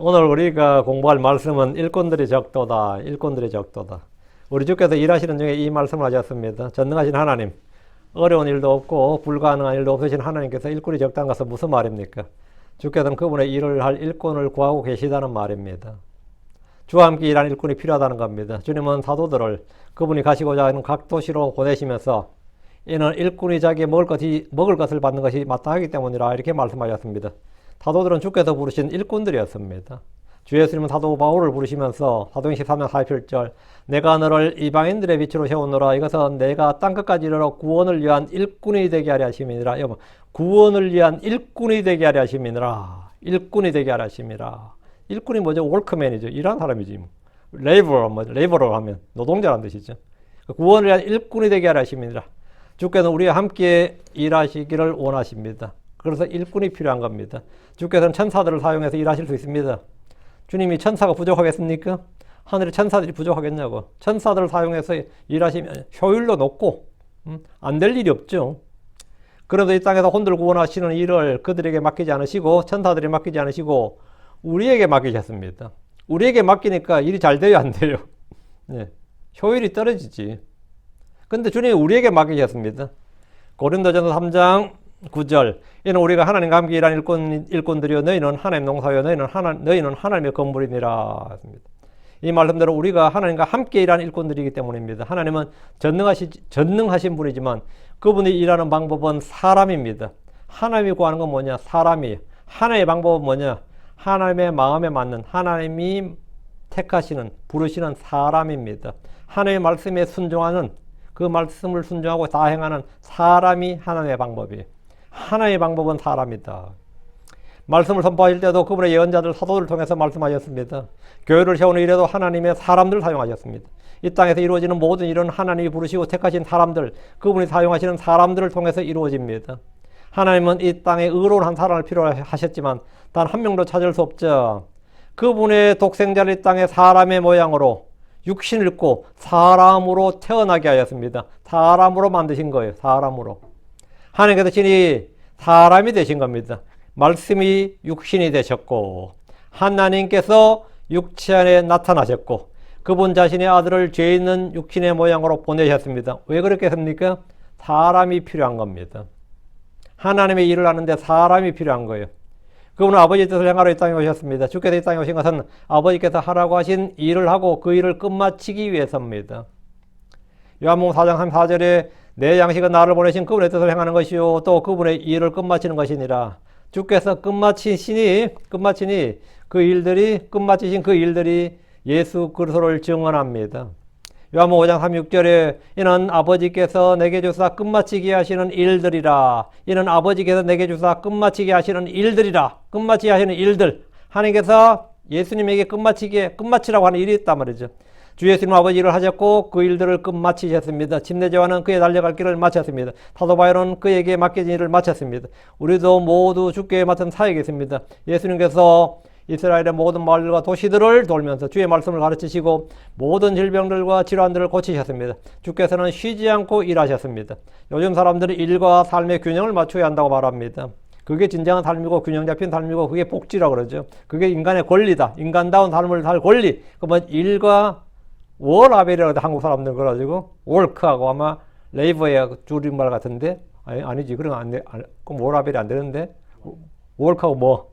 오늘 우리가 공부할 말씀은 일꾼들의 적도다. 일꾼들의 적도다. 우리 주께서 일하시는 중에 이 말씀을 하셨습니다. 전능하신 하나님, 어려운 일도 없고 불가능한 일도 없으신 하나님께서 일꾼이 적다는 것은 무슨 말입니까? 주께서는 그분의 일을 할 일꾼을 구하고 계시다는 말입니다. 주와 함께 일하는 일꾼이 필요하다는 겁니다. 주님은 사도들을 그분이 가시고자 하는 각 도시로 보내시면서 이는 일꾼이 자기의 먹을 것을 받는 것이 마땅하기 때문이라 이렇게 말씀하셨습니다. 사도들은 주께서 부르신 일꾼들이었습니다. 주 예수님은 사도 바울을 부르시면서 사도행 13장 47절 내가 너를 이방인들의 빛으로 세우노라. 이것은 내가 땅끝까지 이르러 구원을 위한 일꾼이 되게 하려 하심이니라. 구원을 위한 일꾼이 되게 하려 하심이니라. 일꾼이 되게 하려 하심이라. 일꾼이 뭐죠? 월크맨이죠. 일하는 사람이지. 레이버러 하면 노동자라는 뜻이죠. 구원을 위한 일꾼이 되게 하려 하심이니라. 주께서는 우리와 함께 일하시기를 원하십니다. 그래서 일꾼이 필요한 겁니다. 주께서는 천사들을 사용해서 일하실 수 있습니다. 주님이 천사가 부족하겠습니까? 하늘에 천사들이 부족하겠냐고. 천사들을 사용해서 일하시면 효율도 높고 안 될 일이 없죠. 그래도 이 땅에서 혼들 구원하시는 일을 그들에게 맡기지 않으시고 천사들이 맡기지 않으시고 우리에게 맡기셨습니다. 우리에게 맡기니까 일이 잘 돼요, 안 돼요? 네. 효율이 떨어지지. 근데 주님이 우리에게 맡기셨습니다. 고린도전서 3장 9절 이는 우리가 하나님과 함께 일하는 일꾼들이요 너희는 하나님 농사요 너희는 하나님의 건물이니라 했습니다. 이 말씀대로 우리가 하나님과 함께 일하는 일꾼들이기 때문입니다. 하나님은 전능하신 분이지만 그분이 일하는 방법은 사람입니다. 하나님이 구하는 건 뭐냐? 사람이에요. 하나님의 방법은 뭐냐? 하나님의 마음에 맞는 하나님이 택하시는 부르시는 사람입니다. 하나님의 말씀에 순종하는 그 말씀을 순종하고 다 행하는 사람이 하나님의 방법이에요. 하나님의 방법은 사람이다. 말씀을 선포하실 때도 그분의 예언자들 사도들을 통해서 말씀하셨습니다. 교회를 세우는 일에도 하나님의 사람들을 사용하셨습니다. 이 땅에서 이루어지는 모든 일은 하나님이 부르시고 택하신 사람들, 그분이 사용하시는 사람들을 통해서 이루어집니다. 하나님은 이 땅에 의로운 한 사람을 필요하셨지만 단 한 명도 찾을 수 없죠. 그분의 독생자를 이 땅에 사람의 모양으로 육신을 입고 사람으로 태어나게 하였습니다. 사람으로 만드신 거예요. 사람으로. 하나님께서 친히 사람이 되신 겁니다. 말씀이 육신이 되셨고 하나님께서 육체 안에 나타나셨고 그분 자신의 아들을 죄 있는 육신의 모양으로 보내셨습니다. 왜 그렇게 했습니까? 사람이 필요한 겁니다. 하나님의 일을 하는데 사람이 필요한 거예요. 그분은 아버지의 뜻을 행하러 이 땅에 오셨습니다. 주께서 이 땅에 오신 것은 아버지께서 하라고 하신 일을 하고 그 일을 끝마치기 위해서입니다. 요한복음 4장 34절에 내 양식은 나를 보내신 그분의 뜻을 행하는 것이요 또 그분의 일을 끝마치는 것이니라. 주께서 끝마치시니 끝마치신 그 일들이 예수 그리스도를 증언합니다. 요한복음 5장 36절에 이는 아버지께서 내게 주사 끝마치게 하시는 일들이라. 이는 아버지께서 내게 주사 끝마치게 하시는 일들이라. 끝마치게 하시는 일들. 하나님께서 예수님에게 끝마치라고 하는 일이 있단 말이죠. 주 예수님 아버지 일을 하셨고 그 일들을 끝마치셨습니다. 침례요한은 그의 달려갈 길을 마쳤습니다. 사도 바울은 그에게 맡겨진 일을 마쳤습니다. 우리도 모두 주께 맡은 사역이었습니다. 예수님께서 이스라엘의 모든 마을과 도시들을 돌면서 주의 말씀을 가르치시고 모든 질병들과 질환들을 고치셨습니다. 주께서는 쉬지 않고 일하셨습니다. 요즘 사람들은 일과 삶의 균형을 맞춰야 한다고 말합니다. 그게 진정한 삶이고 균형 잡힌 삶이고 그게 복지라고 그러죠. 그게 인간의 권리다. 인간다운 삶을 살 권리. 그러면 일과 월아벨이라고 한국 사람들 그래가지고 월크하고 아마 레이버의 줄임말 같은데 아니지 그런 안 돼. 그럼 월아벨이 안 되는데 월크하고 뭐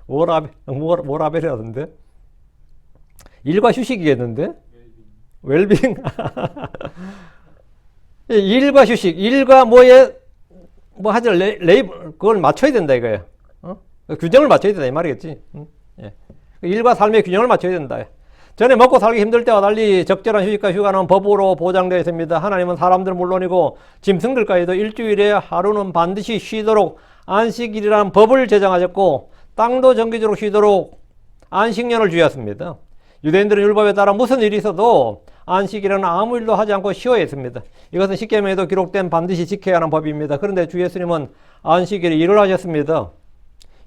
월아벨이라던데 일과 휴식이겠는데 웰빙 일과 휴식 일과 뭐에 뭐 하죠 레이버 그걸 맞춰야 된다 이거예요. 규정을 맞춰야 된다 이 말이겠지. 예. 일과 삶의 균형을 맞춰야 된다. 전에 먹고 살기 힘들 때와 달리 적절한 휴식과 휴가는 법으로 보장되어 있습니다. 하나님은 사람들 물론이고 짐승들까지도 일주일에 하루는 반드시 쉬도록 안식일이라는 법을 제정하셨고 땅도 정기적으로 쉬도록 안식년을 주셨습니다. 유대인들은 율법에 따라 무슨 일이 있어도 안식일에는 아무 일도 하지 않고 쉬어야 했습니다. 이것은 십계명에도 기록된 반드시 지켜야 하는 법입니다. 그런데 주 예수님은 안식일에 일을 하셨습니다.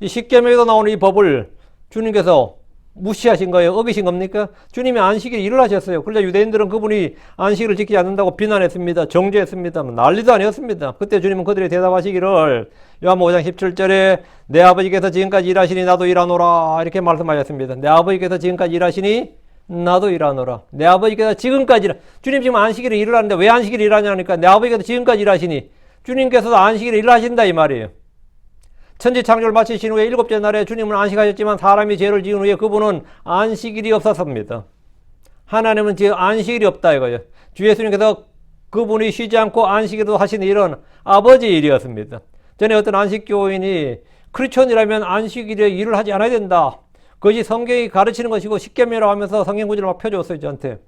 이 십계명에도 나오는 이 법을 주님께서 무시하신 거예요? 어기신 겁니까? 주님이 안식일 일을 하셨어요. 그러자 유대인들은 그분이 안식일을 지키지 않는다고 비난했습니다. 정죄했습니다. 난리도 아니었습니다. 그때 주님은 그들이 대답하시기를 요한복음 5장 17절에 내 아버지께서 지금까지 일하시니 나도 일하노라 이렇게 말씀하셨습니다. 내 아버지께서 지금까지 일하시니 나도 일하노라. 내 아버지께서 지금까지 주님 지금 안식일에 일을 하는데 왜 안식일에 일하냐니까 내 아버지께서 지금까지 일하시니 주님께서도 안식일에 일을 하신다 이 말이에요. 천지 창조를 마치신 후에 일곱째 날에 주님은 안식하셨지만 사람이 죄를 지은 후에 그분은 안식일이 없었습니다. 하나님은 지금 안식일이 없다 이거예요. 주 예수님께서 그분이 쉬지 않고 안식일도 하시는 일은 아버지의 일이었습니다. 전에 어떤 안식교인이 크리스천이라면 안식일에 일을 하지 않아야 된다. 그것이 성경이 가르치는 것이고 십계명이라고 하면서 성경 구절을 막 펴줬어요 저한테.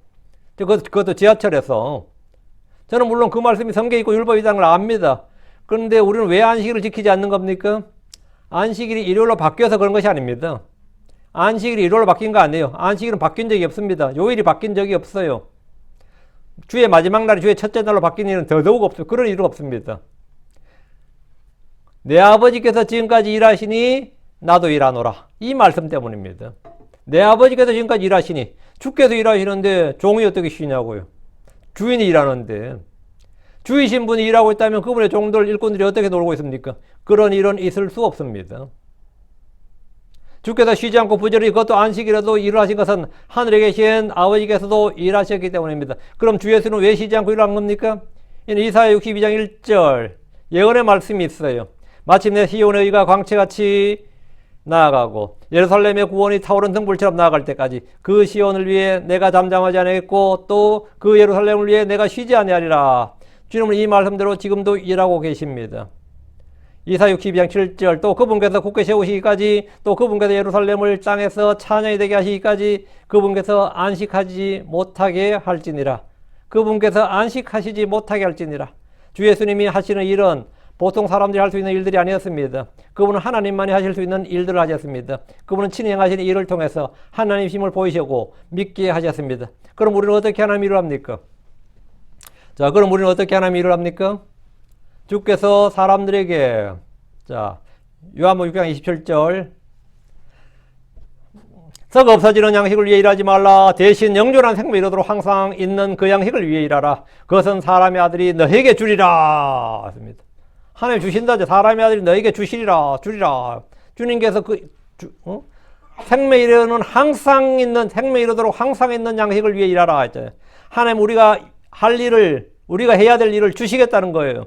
그것도 지하철에서. 저는 물론 그 말씀이 성경에 있고 율법에 있다는 걸 압니다. 그런데 우리는 왜 안식일을 지키지 않는 겁니까? 안식일이 일요일로 바뀌어서 그런 것이 아닙니다. 안식일이 일요일로 바뀐 거 아니에요. 안식일은 바뀐 적이 없습니다. 요일이 바뀐 적이 없어요. 주의 마지막 날이 주의 첫째 날로 바뀐 일은 더더욱 없어요. 그런 일은 없습니다. 내 아버지께서 지금까지 일하시니 나도 일하노라. 이 말씀 때문입니다. 내 아버지께서 지금까지 일하시니 주께서 일하시는데 종이 어떻게 쉬냐고요. 주인이 일하는데 주이신 분이 일하고 있다면 그분의 종들, 일꾼들이 어떻게 놀고 있습니까? 그런 일은 있을 수 없습니다. 주께서 쉬지 않고 부지런히 그것도 안식이라도 일을 하신 것은 하늘에 계신 아버지께서도 일하셨기 때문입니다. 그럼 주 예수는 왜 쉬지 않고 일한 겁니까? 이사야 62장 1절 예언의 말씀이 있어요. 마침내 시온의 의가 광채같이 나아가고 예루살렘의 구원이 타오른 등불처럼 나아갈 때까지 그 시온을 위해 내가 잠잠하지 아니하겠고 또 그 예루살렘을 위해 내가 쉬지 아니하리라. 주님은 이 말씀대로 지금도 일하고 계십니다. 이사야 62장 7절 또 그분께서 굳게 세우시기까지 또 그분께서 예루살렘을 땅에서 찬양이 되게 하시기까지 그분께서 안식하지 못하게 할지니라. 그분께서 안식하시지 못하게 할지니라. 주 예수님이 하시는 일은 보통 사람들이 할 수 있는 일들이 아니었습니다. 그분은 하나님만이 하실 수 있는 일들을 하셨습니다. 그분은 친히 행하시는 일을 통해서 하나님 힘을 보이시고 믿게 하셨습니다. 그럼 우리는 어떻게 하나님 일을 합니까? 자, 그럼 우리는 어떻게 하나님 일을 합니까? 주께서 사람들에게 자 요한복음 6장 27절 썩어 없어지는 양식을 위해 일하지 말라. 대신 영존한 생명이 이르도록 항상 있는 그 양식을 위해 일하라. 그것은 사람의 아들이 너에게 주리라. 했습니다. 하나님 주신다죠. 사람의 아들이 너에게 주시리라. 주리라. 주님께서 생명이 이르는 항상 있는 생명이 이르도록 항상 있는 양식을 위해 일하라 했잖아요. 하나님 우리가 할 일을 우리가 해야 될 일을 주시겠다는 거예요.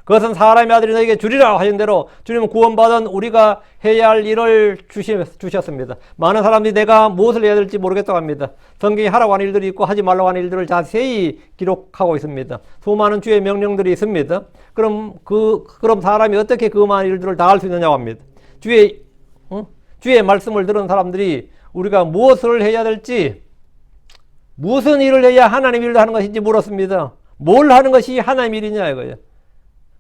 그것은 사람의 아들이 너에게 주리라 하신 대로 주님은 구원받은 우리가 해야 할 일을 주셨습니다. 많은 사람들이 내가 무엇을 해야 될지 모르겠다고 합니다. 성경이 하라고 하는 일들이 있고 하지 말라고 하는 일들을 자세히 기록하고 있습니다. 수많은 주의 명령들이 있습니다. 그럼 사람이 어떻게 그 많은 일들을 다 할 수 있느냐고 합니다. 주의 말씀을 들은 사람들이 우리가 무엇을 해야 될지 무슨 일을 해야 하나님 일을 하는 것인지 물었습니다. 뭘 하는 것이 하나님 일이냐 이거예요.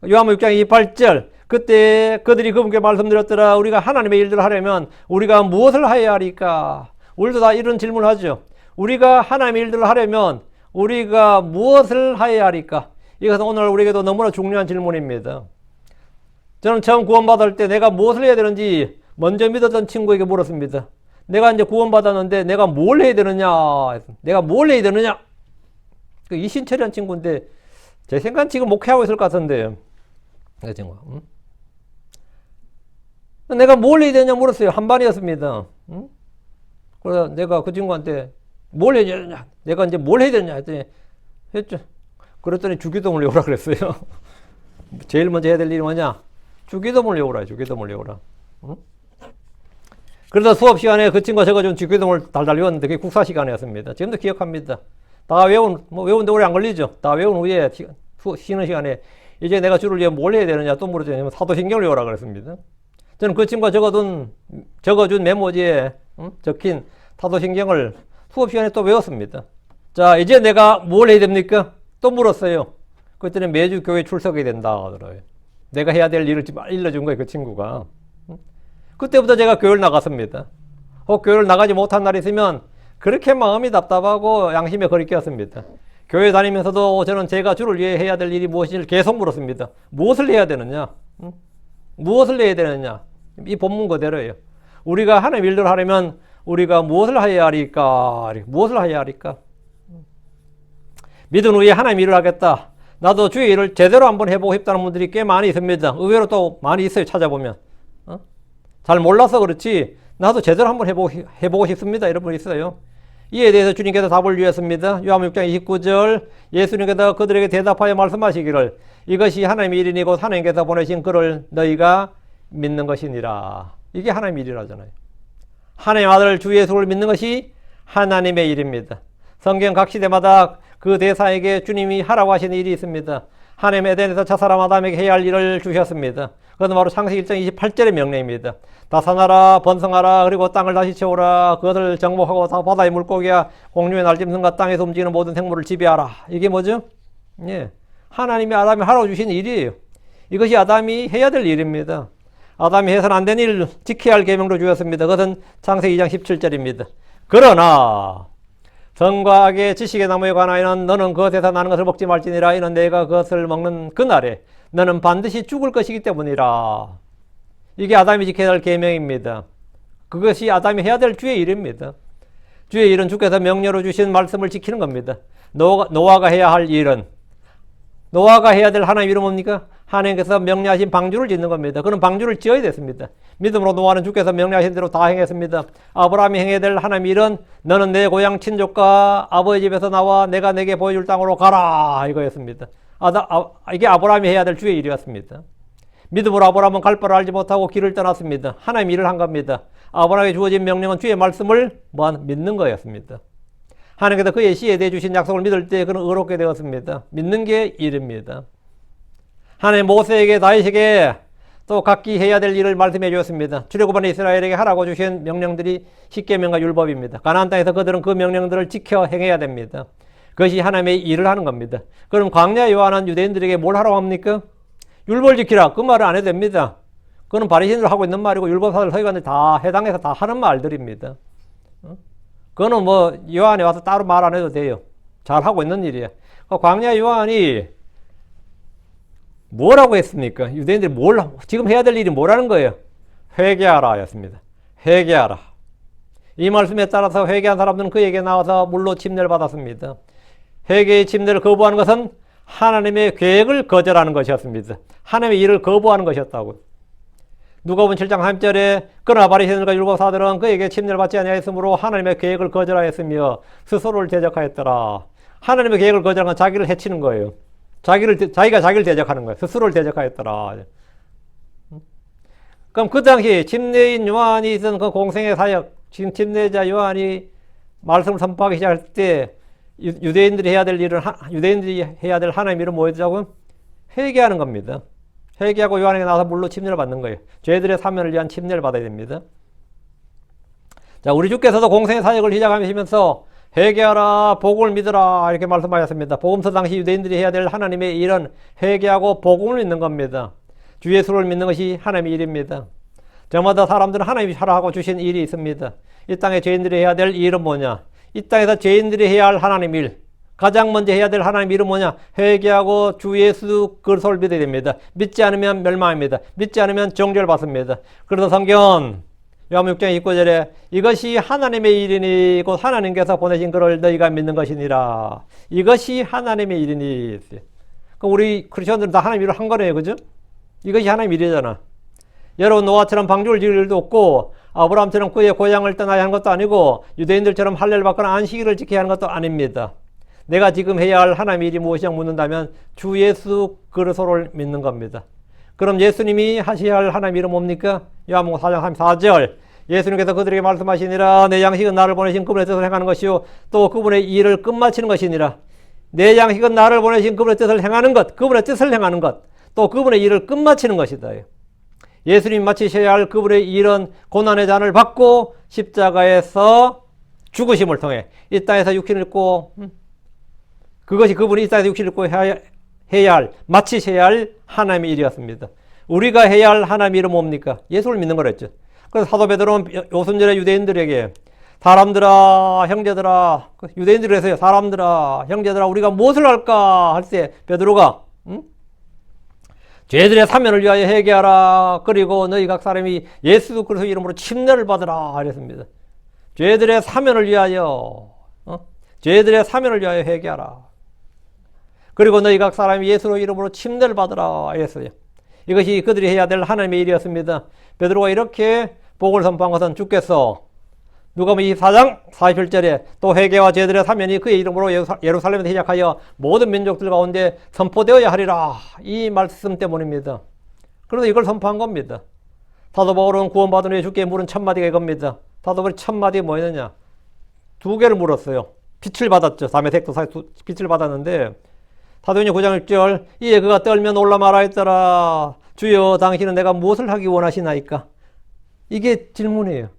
요한복음 6장 28절 그때 그들이 그분께 말씀드렸더라. 우리가 하나님의 일들을 하려면 우리가 무엇을 해야 하리까? 우리도 다 이런 질문을 하죠. 우리가 하나님의 일들을 하려면 우리가 무엇을 해야 하리까? 이것은 오늘 우리에게도 너무나 중요한 질문입니다. 저는 처음 구원받을 때 내가 무엇을 해야 되는지 먼저 믿었던 친구에게 물었습니다. 내가 이제 구원받았는데 내가 뭘 해야 되느냐? 내가 뭘 해야 되느냐? 이신철이라는 친구인데 제 생각은 지금 목회하고 있을 것 같은데 그 친구. 내가 뭘 해야 되냐 물었어요. 한반이었습니다. 그래서 내가 그 친구한테 뭘 해야 되느냐? 내가 이제 뭘 해야 되느냐 했더니 했죠. 그랬더니 주기도문을 외우라 그랬어요. 제일 먼저 해야 될 일이 뭐냐? 주기도문을 외우라. 주기도문을 외우라. 그래서 수업 시간에 그 친구가 적어준 주기도문을 달달 외웠는데 그게 국사 시간이었습니다. 지금도 기억합니다. 다 외우는데 오래 안 걸리죠. 다 외운 후에 쉬는 시간에 이제 내가 주를 위해 뭘 해야 되느냐 또 물었더니 사도신경을 외우라 그랬습니다. 저는 그 친구가 적어준 메모지에 적힌 사도신경을 수업 시간에 또 외웠습니다. 자, 이제 내가 뭘 해야 됩니까? 또 물었어요. 그랬더니 매주 교회 출석해야 된다 하더라고요. 내가 해야 될 일을 지금 일러준 거예요, 그 친구가. 그때부터 제가 교회를 나갔습니다. 교회를 나가지 못한 날이 있으면 그렇게 마음이 답답하고 양심에 거리끼었습니다. 교회 다니면서도 저는 제가 주를 위해 해야 될 일이 무엇인지를 계속 물었습니다. 무엇을 해야 되느냐? 무엇을 해야 되느냐? 이 본문 그대로예요. 우리가 하나님 일들을 하려면 우리가 무엇을 하여야 하리까? 무엇을 하여야 하리까? 믿은 후에 하나님 일을 하겠다. 나도 주의 일을 제대로 한번 해보고 싶다는 분들이 꽤 많이 있습니다. 의외로 또 많이 있어요. 찾아보면. 잘 몰라서 그렇지 나도 제대로 한번 해보고 싶습니다. 이런 분 있어요. 이에 대해서 주님께서 답을 주셨습니다. 요한복음 6장 29절 예수님께서 그들에게 대답하여 말씀하시기를 이것이 하나님의 일이니 곧 하나님께서 보내신 그를 너희가 믿는 것이니라. 이게 하나님의 일이라잖아요. 하나님 아들 주 예수를 믿는 것이 하나님의 일입니다. 성경 각 시대마다 그 대사에게 주님이 하라고 하신 일이 있습니다. 하나님 에덴에서 첫사람 아담에게 해야 할 일을 주셨습니다. 그것은 바로 창세기 1장 28절의 명령입니다. 다산하라 번성하라 그리고 땅을 다시 채우라 그것을 정복하고 다 바다의 물고기와 공중의 날짐승과 땅에서 움직이는 모든 생물을 지배하라. 이게 뭐죠? 예, 하나님이 아담이 하라고 주신 일이에요. 이것이 아담이 해야 될 일입니다. 아담이 해서는 안 되는 일을 지켜야 할 계명도 주었습니다. 그것은 창세기 2장 17절입니다. 그러나 선과 악의 지식의 나무에 관하여는 너는 그것에서 나는 것을 먹지 말지니라. 이는 내가 그것을 먹는 그날에 너는 반드시 죽을 것이기 때문이라. 이게 아담이 지켜야 할 계명입니다. 그것이 아담이 해야 될 주의 일입니다. 주의 일은 주께서 명령으로 주신 말씀을 지키는 겁니다. 노아가 해야 할 일은 노아가 해야 될 하나님 이름 뭡니까? 하나님께서 명령하신 방주를 짓는 겁니다. 그런 방주를 지어야 됐습니다. 믿음으로 노아는 주께서 명령하신 대로 다 행했습니다. 아브라함이 행해야 될 하나님 일은 너는 내 고향 친족과 아버지 집에서 나와 내가 내게 보여줄 땅으로 가라 이거였습니다. 이게 아브라함이 해야 될 주의 일이었습니다. 믿음으로 아브라함은 갈 바를 알지 못하고 길을 떠났습니다. 하나님 일을 한 겁니다. 아브라함에게 주어진 명령은 주의 말씀을 믿는 거였습니다. 하나님께서 그의 씨에 대해 주신 약속을 믿을 때 그는 의롭게 되었습니다. 믿는 게 일입니다. 하나님 모세에게 다윗에게 또 각기 해야 될 일을 말씀해 주었습니다. 출애굽한 이스라엘에게 하라고 주신 명령들이 십계명과 율법입니다. 가나안 땅에서 그들은 그 명령들을 지켜 행해야 됩니다. 그것이 하나님의 일을 하는 겁니다. 그럼 광야 요한은 유대인들에게 뭘 하라고 합니까? 율법을 지키라. 그 말을 안 해도 됩니다. 그건 바리새인으로 하고 있는 말이고 율법사들 서기관들 다 해당해서 다 하는 말들입니다. 그거는 뭐 요한에 와서 따로 말 안 해도 돼요. 잘 하고 있는 일이에요. 광야 요한이 뭐라고 했습니까? 유대인들이 지금 해야 될 일이 뭐라는 거예요? 회개하라 였습니다. 회개하라. 이 말씀에 따라서 회개한 사람들은 그에게 나와서 물로 침례를 받았습니다. 회개의 침례를 거부하는 것은 하나님의 계획을 거절하는 것이었습니다. 하나님의 일을 거부하는 것이었다고. 누가복음 7장 3절에 그러나 바리새인들과 율법사들은 그에게 침례를 받지 아니하였으므로 하나님의 계획을 거절하였으며 스스로를 대적하였더라. 하나님의 계획을 거절한 건 자기를 해치는 거예요. 자기가 자기를 대적하는 거예요. 스스로를 대적하였더라. 그럼 그 당시 침례인 요한이 있던 그 공생의 사역, 지금 침례자 요한이 말씀을 선포하기 시작할 때 유대인들이 해야 될 일은 유대인들이 해야 될 하나님 일은 뭐였다고? 회개하는 겁니다. 회개하고 요한에게 나와서 물로 침례를 받는 거예요. 죄들의 사면을 위한 침례를 받아야 됩니다. 자, 우리 주께서도 공생의 사역을 시작하시면서 회개하라, 복음을 믿으라 이렇게 말씀하셨습니다. 복음서 당시 유대인들이 해야 될 하나님의 일은 회개하고 복음을 믿는 겁니다. 주 예수를 믿는 것이 하나님의 일입니다. 저마다 사람들은 하나님이 하라고 주신 일이 있습니다. 이 땅에 죄인들이 해야 될 일은 뭐냐? 이 땅에서 죄인들이 해야 할 하나님 일, 가장 먼저 해야 될 하나님 일은 뭐냐? 회개하고 주 예수 그리스도를 믿어야 됩니다. 믿지 않으면 멸망입니다. 믿지 않으면 정죄를 받습니다. 그래서 성경은 요한복음 6장 29절에 이것이 하나님의 일이니 곧 하나님께서 보내신 그를 너희가 믿는 것이니라. 이것이 하나님의 일이니. 그럼 우리 크리스천들은 다 하나님 일을 한 거네요. 그죠? 이것이 하나님 일이잖아. 여러분 노아처럼 방주를 지을 일도 없고 아브라함처럼 그의 고향을 떠나야 하는 것도 아니고 유대인들처럼 할례를 받거나 안식일을 지켜야 하는 것도 아닙니다. 내가 지금 해야 할 하나님의 일이 무엇이냐고 묻는다면 주 예수 그리스도를 믿는 겁니다. 그럼 예수님이 하셔야 할 하나님의 일은 뭡니까? 요한복음 4장 34절 예수님께서 그들에게 말씀하시니라 내 양식은 나를 보내신 그분의 뜻을 행하는 것이요 또 그분의 일을 끝마치는 것이니라. 내 양식은 나를 보내신 그분의 뜻을 행하는 것, 그분의 뜻을 행하는 것, 또 그분의 일을 끝마치는 것이다. 예수님이 마치셔야 할 그분의 일은 고난의 잔을 받고 십자가에서 죽으심을 통해 이 땅에서 육신을 입고 그것이 그분이 이 땅에서 육신을 입고 해야 할, 마치셔야 할 하나님의 일이었습니다. 우리가 해야 할 하나님의 일은 뭡니까? 예수를 믿는 거랬죠. 그래서 사도 베드로는 오순절에 유대인들에게 사람들아 형제들아 유대인들이 해서요 사람들아 형제들아 우리가 무엇을 할까 할 때 베드로가 죄들의 사면을 위하여 회개하라. 그리고 너희 각 사람이 예수 그리스도 이름으로 침례를 받으라. 이랬습니다. 죄들의 사면을 위하여 죄들의 사면을 위하여 회개하라. 그리고 너희 각 사람이 예수로 이름으로 침례를 받으라 했어요. 이것이 그들이 해야 될 하나님의 일이었습니다. 베드로가 이렇게 복을 선포한 것은 주께서 누가복음 24장 41절에 또 회개와 죄들의 사면이 그의 이름으로 예루살렘에서 시작하여 모든 민족들 가운데 선포되어야 하리라. 이 말씀 때문입니다. 그래서 이걸 선포한 겁니다. 사도 바울은 구원받은 후에 주께 물은 첫 마디가 이겁니다. 사도 바울이 첫 마디가 뭐였느냐? 두 개를 물었어요. 빛을 받았죠. 다메섹도 빛을 받았는데 사도행전 9장 1절 이에 그가 떨며 놀라 말하였더라. 주여 당신은 내가 무엇을 하기 원하시나이까? 이게 질문이에요.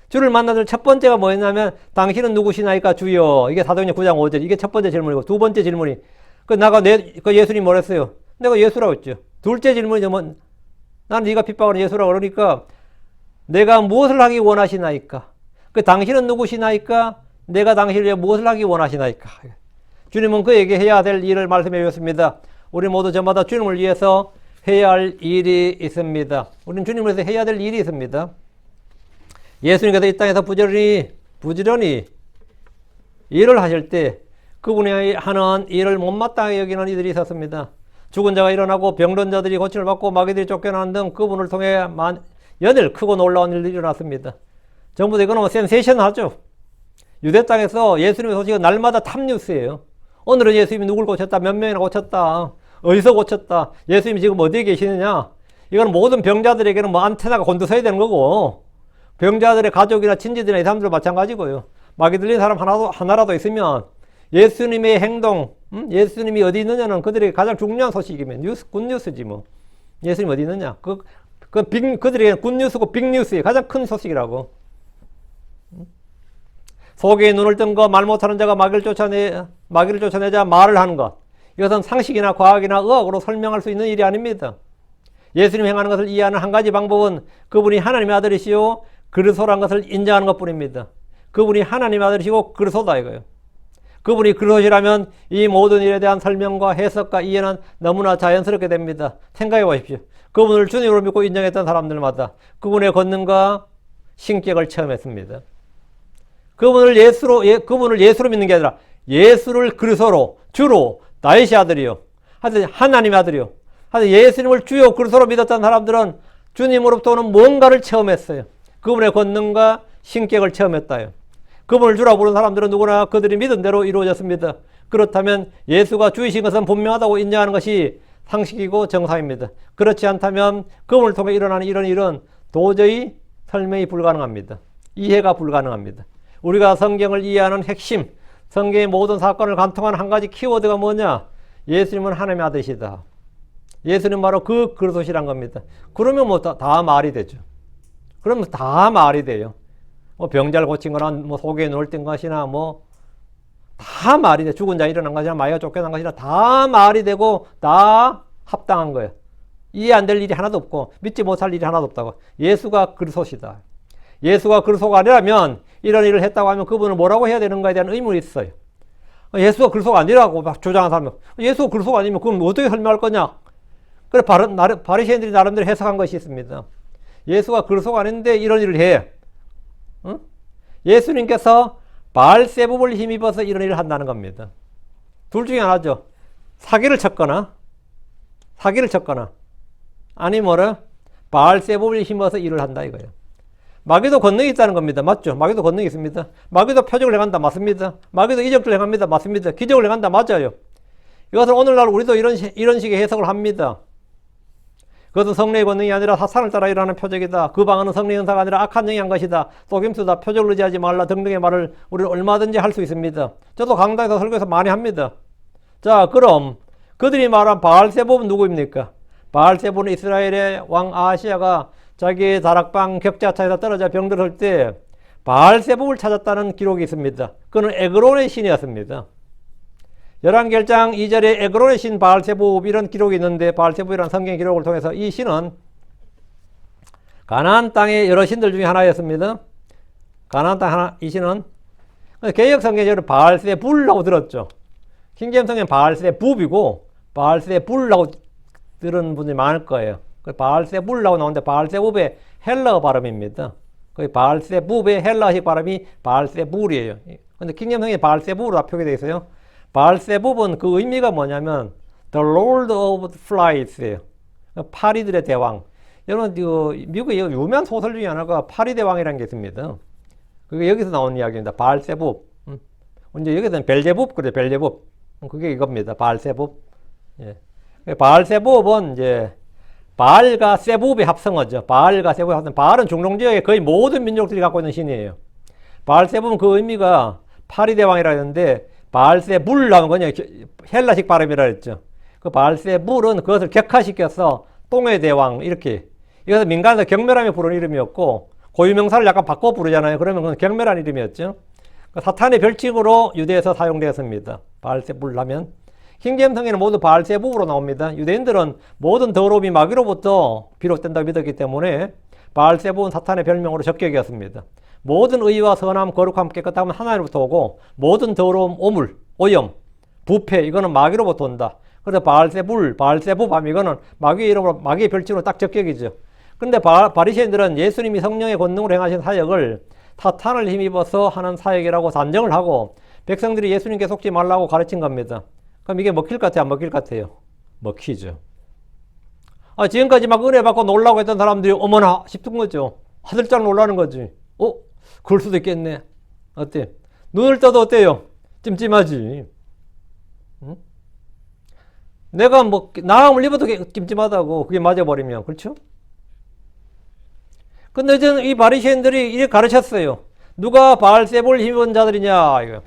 주를 만나들 첫 번째가 뭐였냐면 당신은 누구시나이까 주여. 이게 사도행전 9장 5절. 이게 첫 번째 질문이고 두 번째 질문이 그 예수님 뭐랬어요? 내가 예수라고 했죠. 둘째 질문이 뭐 나는 네가 핍박하는 예수라고 그러니까 내가 무엇을 하기 원하시나이까? 그 당신은 누구시나이까? 내가 당신을 위해 무엇을 하기 원하시나이까? 주님은 그에게 해야 될 일을 말씀해 주셨습니다. 우리 모두 저마다 주님을 위해서 해야 할 일이 있습니다. 우리는 주님을 위해서 해야 될 일이 있습니다. 예수님께서 이 땅에서 부지런히 일을 하실 때 그분이 하는 일을 못마땅하게 여기는 이들이 있었습니다. 죽은 자가 일어나고 병든 자들이 고침을 받고 마귀들이 쫓겨나는 등 그분을 통해 연일 크고 놀라운 일들이 일어났습니다. 전부 다 이거는 센세이션하죠. 유대 땅에서 예수님의 소식은 날마다 탑뉴스예요. 오늘은 예수님이 누굴 고쳤다, 몇 명이나 고쳤다, 어디서 고쳤다, 예수님이 지금 어디에 계시느냐. 이건 모든 병자들에게는 뭐 안테나가 곤두서야 되는 거고, 병자들의 가족이나 친지들이나 이 사람들 마찬가지고요. 마귀 들린 사람 하나라도 있으면 예수님의 행동, 예수님이 어디 있느냐는 그들에게 가장 중요한 소식이면 굿뉴스지 뭐. 예수님 어디 있느냐. 그들에게 굿뉴스고 빅뉴스예요. 가장 큰 소식이라고. 속에 눈을 뜬 것, 말 못하는 자가 마귀를 쫓아내자 말을 하는 것. 이것은 상식이나 과학이나 의학으로 설명할 수 있는 일이 아닙니다. 예수님 행하는 것을 이해하는 한 가지 방법은 그분이 하나님의 아들이시오 그리스도라는 것을 인정하는 것뿐입니다. 그분이 하나님의 아들이시고 그리스도다 이거예요. 그분이 그리스도시라면 이 모든 일에 대한 설명과 해석과 이해는 너무나 자연스럽게 됩니다. 생각해 보십시오. 그분을 주님으로 믿고 인정했던 사람들마다 그분의 권능과 신격을 체험했습니다. 그분을 예수로 믿는 게 아니라 예수를 그리스도로 주로 다윗의 아들이요. 하여튼 하나님의 아들이요. 하여튼 예수님을 주요 그리스도로 믿었던 사람들은 주님으로부터 오는 뭔가를 체험했어요. 그분의 권능과 신격을 체험했다요. 그분을 주라 부른 사람들은 누구나 그들이 믿은 대로 이루어졌습니다. 그렇다면 예수가 주이신 것은 분명하다고 인정하는 것이 상식이고 정상입니다. 그렇지 않다면 그분을 통해 일어나는 이런 일은 도저히 설명이 불가능합니다. 이해가 불가능합니다. 우리가 성경을 이해하는 핵심, 성경의 모든 사건을 관통하는 한 가지 키워드가 뭐냐? 예수님은 하나님의 아들이시다. 예수님 바로 그 그리스도시란 겁니다. 그러면 뭐 다 말이 되죠. 그러면 다 말이 돼요. 뭐 병자를 고친 거나 뭐 속에 눈을 뜬 것이나 뭐 다 말이 돼. 죽은 자 일어난 것이나 마귀가 쫓겨난 것이나 다 말이 되고 다 합당한 거예요. 이해 안 될 일이 하나도 없고 믿지 못할 일이 하나도 없다고. 예수가 그리스도시다. 예수가 그리스도가 아니라면 이런 일을 했다고 하면 그분을 뭐라고 해야 되는가에 대한 의문이 있어요. 예수가 그리스도가 아니라고 막 주장하는 사람은 예수가 그리스도가 아니면 그럼 어떻게 설명할 거냐? 그래 바리새인들이 나름대로 해석한 것이 있습니다. 예수가 그리스도가 아닌데 이런 일을 해. 응? 예수님께서 바알세불을 힘입어서 이런 일을 한다는 겁니다. 둘 중에 하나죠. 사기를 쳤거나 아니 뭐라 바알세불을 힘입어서 일을 한다 이거예요. 마귀도 권능이 있다는 겁니다. 맞죠? 마귀도 권능이 있습니다. 마귀도 표적을 행한다. 맞습니다. 마귀도 이적을 행합니다. 맞습니다. 기적을 행한다. 맞아요. 이것을 오늘날 우리도 이런 식의 해석을 합니다. 그것은 성령의 권능이 아니라 사탄을 따라 일어나는 표적이다. 그 방언은 성령의 은사가 아니라 악한 영이 한 것이다. 속임수다. 표적을 의지하지 말라 등등의 말을 우리는 얼마든지 할 수 있습니다. 저도 강당에서 설교에서 많이 합니다. 자, 그럼 그들이 말한 바알세불은 누구입니까? 바알세불은 이스라엘의 왕 아하시아가 자기의 다락방 격자차에서 떨어져 병들었을 때 바알세불을 찾았다는 기록이 있습니다. 그는 에그론의 신이었습니다. 열왕기일장 2절에 에그론의 신 바알세불 이런 기록이 있는데 바알세불이라는 성경 기록을 통해서 이 신은 가나안 땅의 여러 신들 중에 하나였습니다. 가나안 땅 이 신은 개역 성경에는 바알세불이라고 들었죠. 킹제임스 성경은 바알세불이고 바알세불이라고 들은 분이 많을 거예요. 바알세불이라고 나오는데 바알세불의 헬라어 발음입니다. 거의 바알세부의 헬라식 발음이 바알세불이에요. 근데 킹잼성이 바알세부로 다 표기되어 있어요. 바알세부는 그 의미가 뭐냐면 The Lord of Flies예요. 파리들의 대왕. 여러분, 미국의 유명한 소설 중에 하나가 파리대왕이라는 게 있습니다. 그게 여기서 나온 이야기입니다. 바알세부. 이제 여기서는 벨제붑, 그래, 벨제붑. 그게 이겁니다. 바알세부. 예. 바알세부는 이제 바알과 세부의 합성어죠. 바알과 세부의 합성. 바알은 중동 지역의 거의 모든 민족들이 갖고 있는 신이에요. 바알세부는 그 의미가 파리대왕이라 했는데, 바알세불라는 거냐, 헬라식 발음이라 했죠. 그 바알세불은 그것을 격화시켜서 똥의 대왕, 이렇게. 이것은 민간에서 경멸하며 부르는 이름이었고, 고유명사를 약간 바꿔 부르잖아요. 그러면 그건 경멸한 이름이었죠. 사탄의 별칭으로 유대에서 사용되었습니다. 바알세불 하면. 킹잼성에는 모두 바알세부로 나옵니다. 유대인들은 모든 더러움이 마귀로부터 비롯된다고 믿었기 때문에 바알세부는 사탄의 별명으로 적격이었습니다. 모든 의와 선함, 거룩함, 깨끗함은 하나님으로부터 오고 모든 더러움, 오물, 오염, 부패 이거는 마귀로부터 온다. 그래서 바알세불, 바알세부 하면 이거는 마귀의 이름으로 마귀의 별칭으로 딱 적격이죠. 근데 바리새인들은 예수님이 성령의 권능으로 행하신 사역을 사탄을 힘입어서 하는 사역이라고 단정을 하고 백성들이 예수님께 속지 말라고 가르친 겁니다. 그럼 이게 먹힐 것 같아요? 안 먹힐 것 같아요? 먹히죠. 지금까지 막 은혜 받고 놀라고 했던 사람들이 어머나 싶은 거죠. 화들짝 놀라는 거지. 그럴 수도 있겠네. 어때? 눈을 떠도 어때요? 찜찜하지. 응? 내가 뭐 나음을 입어도 찜찜하다고 그게 맞아버리면 그렇죠? 근데 저는 이 바리새인들이 이렇게 가르쳤어요. 누가 바알세불 힘입은 자들이냐 이거.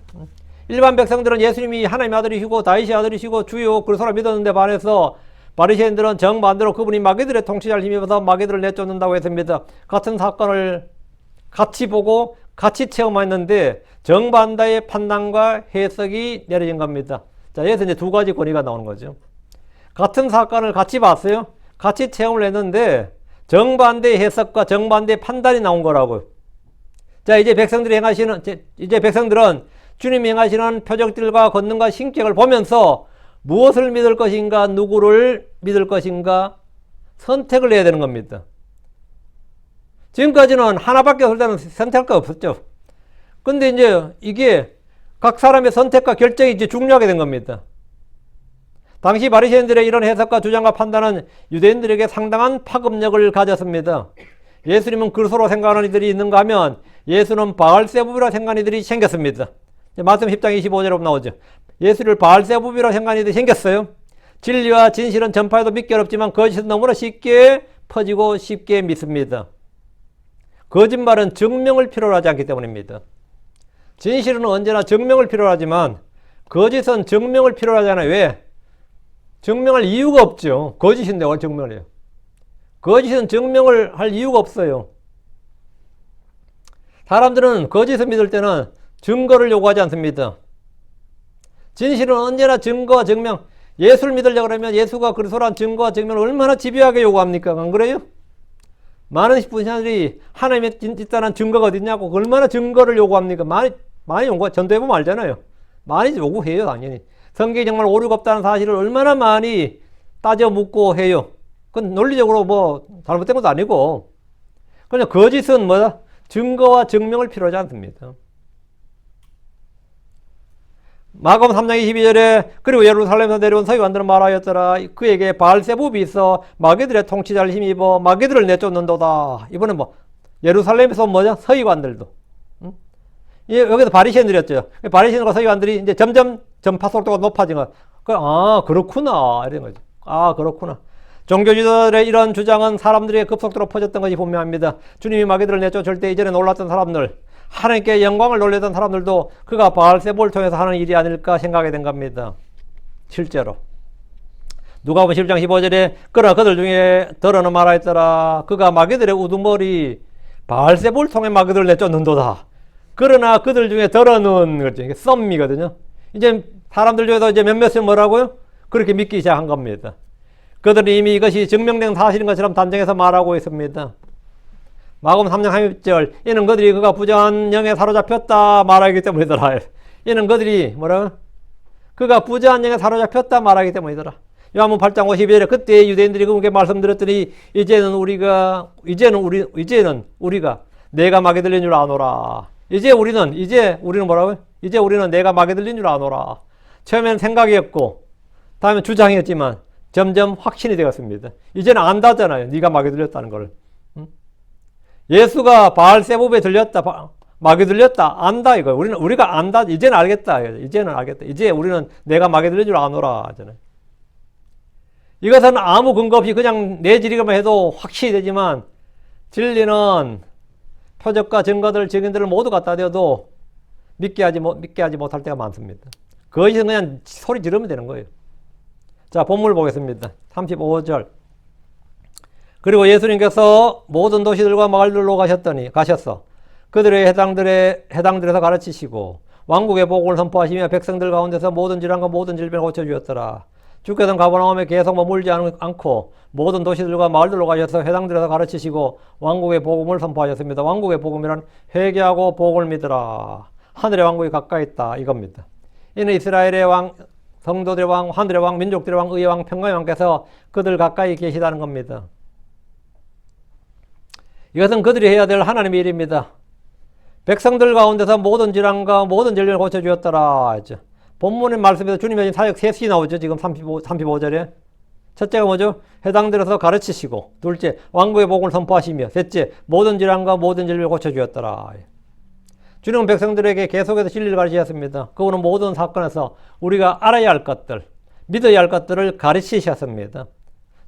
일반 백성들은 예수님이 하나님의 아들이시고 다윗의 아들이시고 주요 그리스도라 믿었는데 반해서 바리새인들은 정반대로 그분이 마귀들의 통치자를 힘입어서 마귀들을 내쫓는다고 했습니다. 같은 사건을 같이 보고 같이 체험했는데 정반대의 판단과 해석이 내려진 겁니다. 자, 여기서 이제 두 가지 권위가 나오는 거죠. 같은 사건을 같이 봤어요. 같이 체험을 했는데 정반대의 해석과 정반대의 판단이 나온 거라고요. 자, 이제 백성들은 주님이 행하시는 표적들과 권능과 신격을 보면서 무엇을 믿을 것인가, 누구를 믿을 것인가 선택을 해야 되는 겁니다. 지금까지는 하나밖에 없을 때는 선택할 거 없었죠. 근데 이제 이게 각 사람의 선택과 결정이 이제 중요하게 된 겁니다. 당시 바리새인들의 이런 해석과 주장과 판단은 유대인들에게 상당한 파급력을 가졌습니다. 예수님은 그리스도로 생각하는 이들이 있는가 하면 예수는 바알세부라 생각하는 이들이 생겼습니다. 말씀 10장 25절에 나오죠. 예수를 바알세부라 생각하는 이들이 생겼어요. 진리와 진실은 전파해도 믿기 어렵지만 거짓은 너무나 쉽게 퍼지고 쉽게 믿습니다. 거짓말은 증명을 필요로 하지 않기 때문입니다. 진실은 언제나 증명을 필요로 하지만 거짓은 증명을 필요로 하잖아요. 왜? 증명할 이유가 없죠. 거짓인데 뭘 증명을 해요? 거짓은 증명을 할 이유가 없어요. 사람들은 거짓을 믿을 때는 증거를 요구하지 않습니다. 진실은 언제나 증거와 증명. 예수를 믿으려고 그러면 예수가 그리스도란 증거와 증명을 얼마나 집요하게 요구합니까? 안 그래요? 많은 분들이 하나님의 있다는 증거가 어딨냐고 얼마나 증거를 요구합니까? 많이 요구, 전도해보면 알잖아요. 많이 요구해요, 당연히. 성경이 정말 오류가 없다는 사실을 얼마나 많이 따져 묻고 해요. 그건 논리적으로 뭐 잘못된 것도 아니고. 그냥 거짓은 뭐다? 증거와 증명을 필요하지 않습니다. 마가복음 3장 22절에 그리고 예루살렘에서 내려온 서기관들은 말하였더라. 그에게 바알세부이 있어 마귀들의 통치자를 힘입어 마귀들을 내쫓는도다. 이번엔 뭐 예루살렘에서 뭐냐? 서기관들도. 여기서 바리새인들이었죠. 바리새인과 서기관들이 이제 점점 전파 속도가 높아진 거. 그렇구나 이런 거죠. 그렇구나. 종교 지도자들의 이런 주장은 사람들에게 급속도로 퍼졌던 것이 분명합니다. 주님이 마귀들을 내쫓을 때 이전에 놀랐던 사람들, 하나님께 영광을 돌리던 사람들도 그가 바알세부를 통해서 하는 일이 아닐까 생각이 된 겁니다. 실제로. 누가복음 10장 15절에 그러나 그들 중에 더러는 말하였더라. 그가 마귀들의 우두머리 바알세부를 통해 마귀들을 내쫓는도다. 그러나 그들 중에 더러는 그렇죠. 이게 썸이거든요. 이제 사람들 중에서 이제 몇몇은 뭐라고요? 그렇게 믿기 시작한 겁니다. 그들은 이미 이것이 증명된 사실인 것처럼 단정해서 말하고 있습니다. 마가복음 3장 30절 이는 그들이 그가 부정한 영에 사로잡혔다 말하기 때문이더라. 이는 그들이 뭐라? 그가 부정한 영에 사로잡혔다 말하기 때문이더라. 요한복음 8장 52절에 그때 유대인들이 그분께 말씀드렸더니 이제는 우리가 내가 마게 들린 줄 아노라. 이제 우리는 뭐라고요? 이제 우리는 내가 마게 들린 줄 아노라. 처음에는 생각이었고 다음에 주장이었지만 점점 확신이 되었습니다. 이제는 안다잖아요. 네가 마게 들렸다는 걸. 예수가 바알세부에 들렸다. 마게 들렸다. 안다 이거. 우리가 안다. 이제는 알겠다. 이제는 알겠다. 이제 우리는 내가 마게 들린 줄 아노라 하잖아요. 이것은 아무 근거 없이 그냥 내 지리기만 해도 확신이 되지만 진리는 표적과 증거들, 증인들을 모두 갖다 대어도 믿게 하지 못할 때가 많습니다. 그것이 그냥 소리 지르면 되는 거예요. 자, 본문을 보겠습니다. 35절. 그리고 예수님께서 모든 도시들과 마을들로 가셨어. 그들의 해당들에서 가르치시고 왕국의 복음을 선포하시며 백성들 가운데서 모든 질환과 모든 질병을 고쳐주었더라. 주께서는 가버나움에 계속 머물지 않고 모든 도시들과 마을들로 가셔서 회당들에서 가르치시고 왕국의 복음을 선포하셨습니다. 왕국의 복음이란 회개하고 복음을 믿으라. 하늘의 왕국이 가까이 있다 이겁니다. 이는 이스라엘의 왕, 성도들의 왕, 하늘의 왕, 민족들의 왕, 의의 왕, 평강의 왕께서 그들 가까이 계시다는 겁니다. 이것은 그들이 해야 될 하나님의 일입니다. 백성들 가운데서 모든 질환과 모든 질병을 고쳐주었더라 했죠. 본문의 말씀에서 주님의 하신 사역 셋이 나오죠. 지금 35절에. 첫째가 뭐죠? 해당들어서 가르치시고, 둘째, 왕국의 복음을 선포하시며, 셋째, 모든 질환과 모든 질병을 고쳐주었더라. 주님은 백성들에게 계속해서 진리를 가르치셨습니다. 그거는 모든 사건에서 우리가 알아야 할 것들, 믿어야 할 것들을 가르치셨습니다.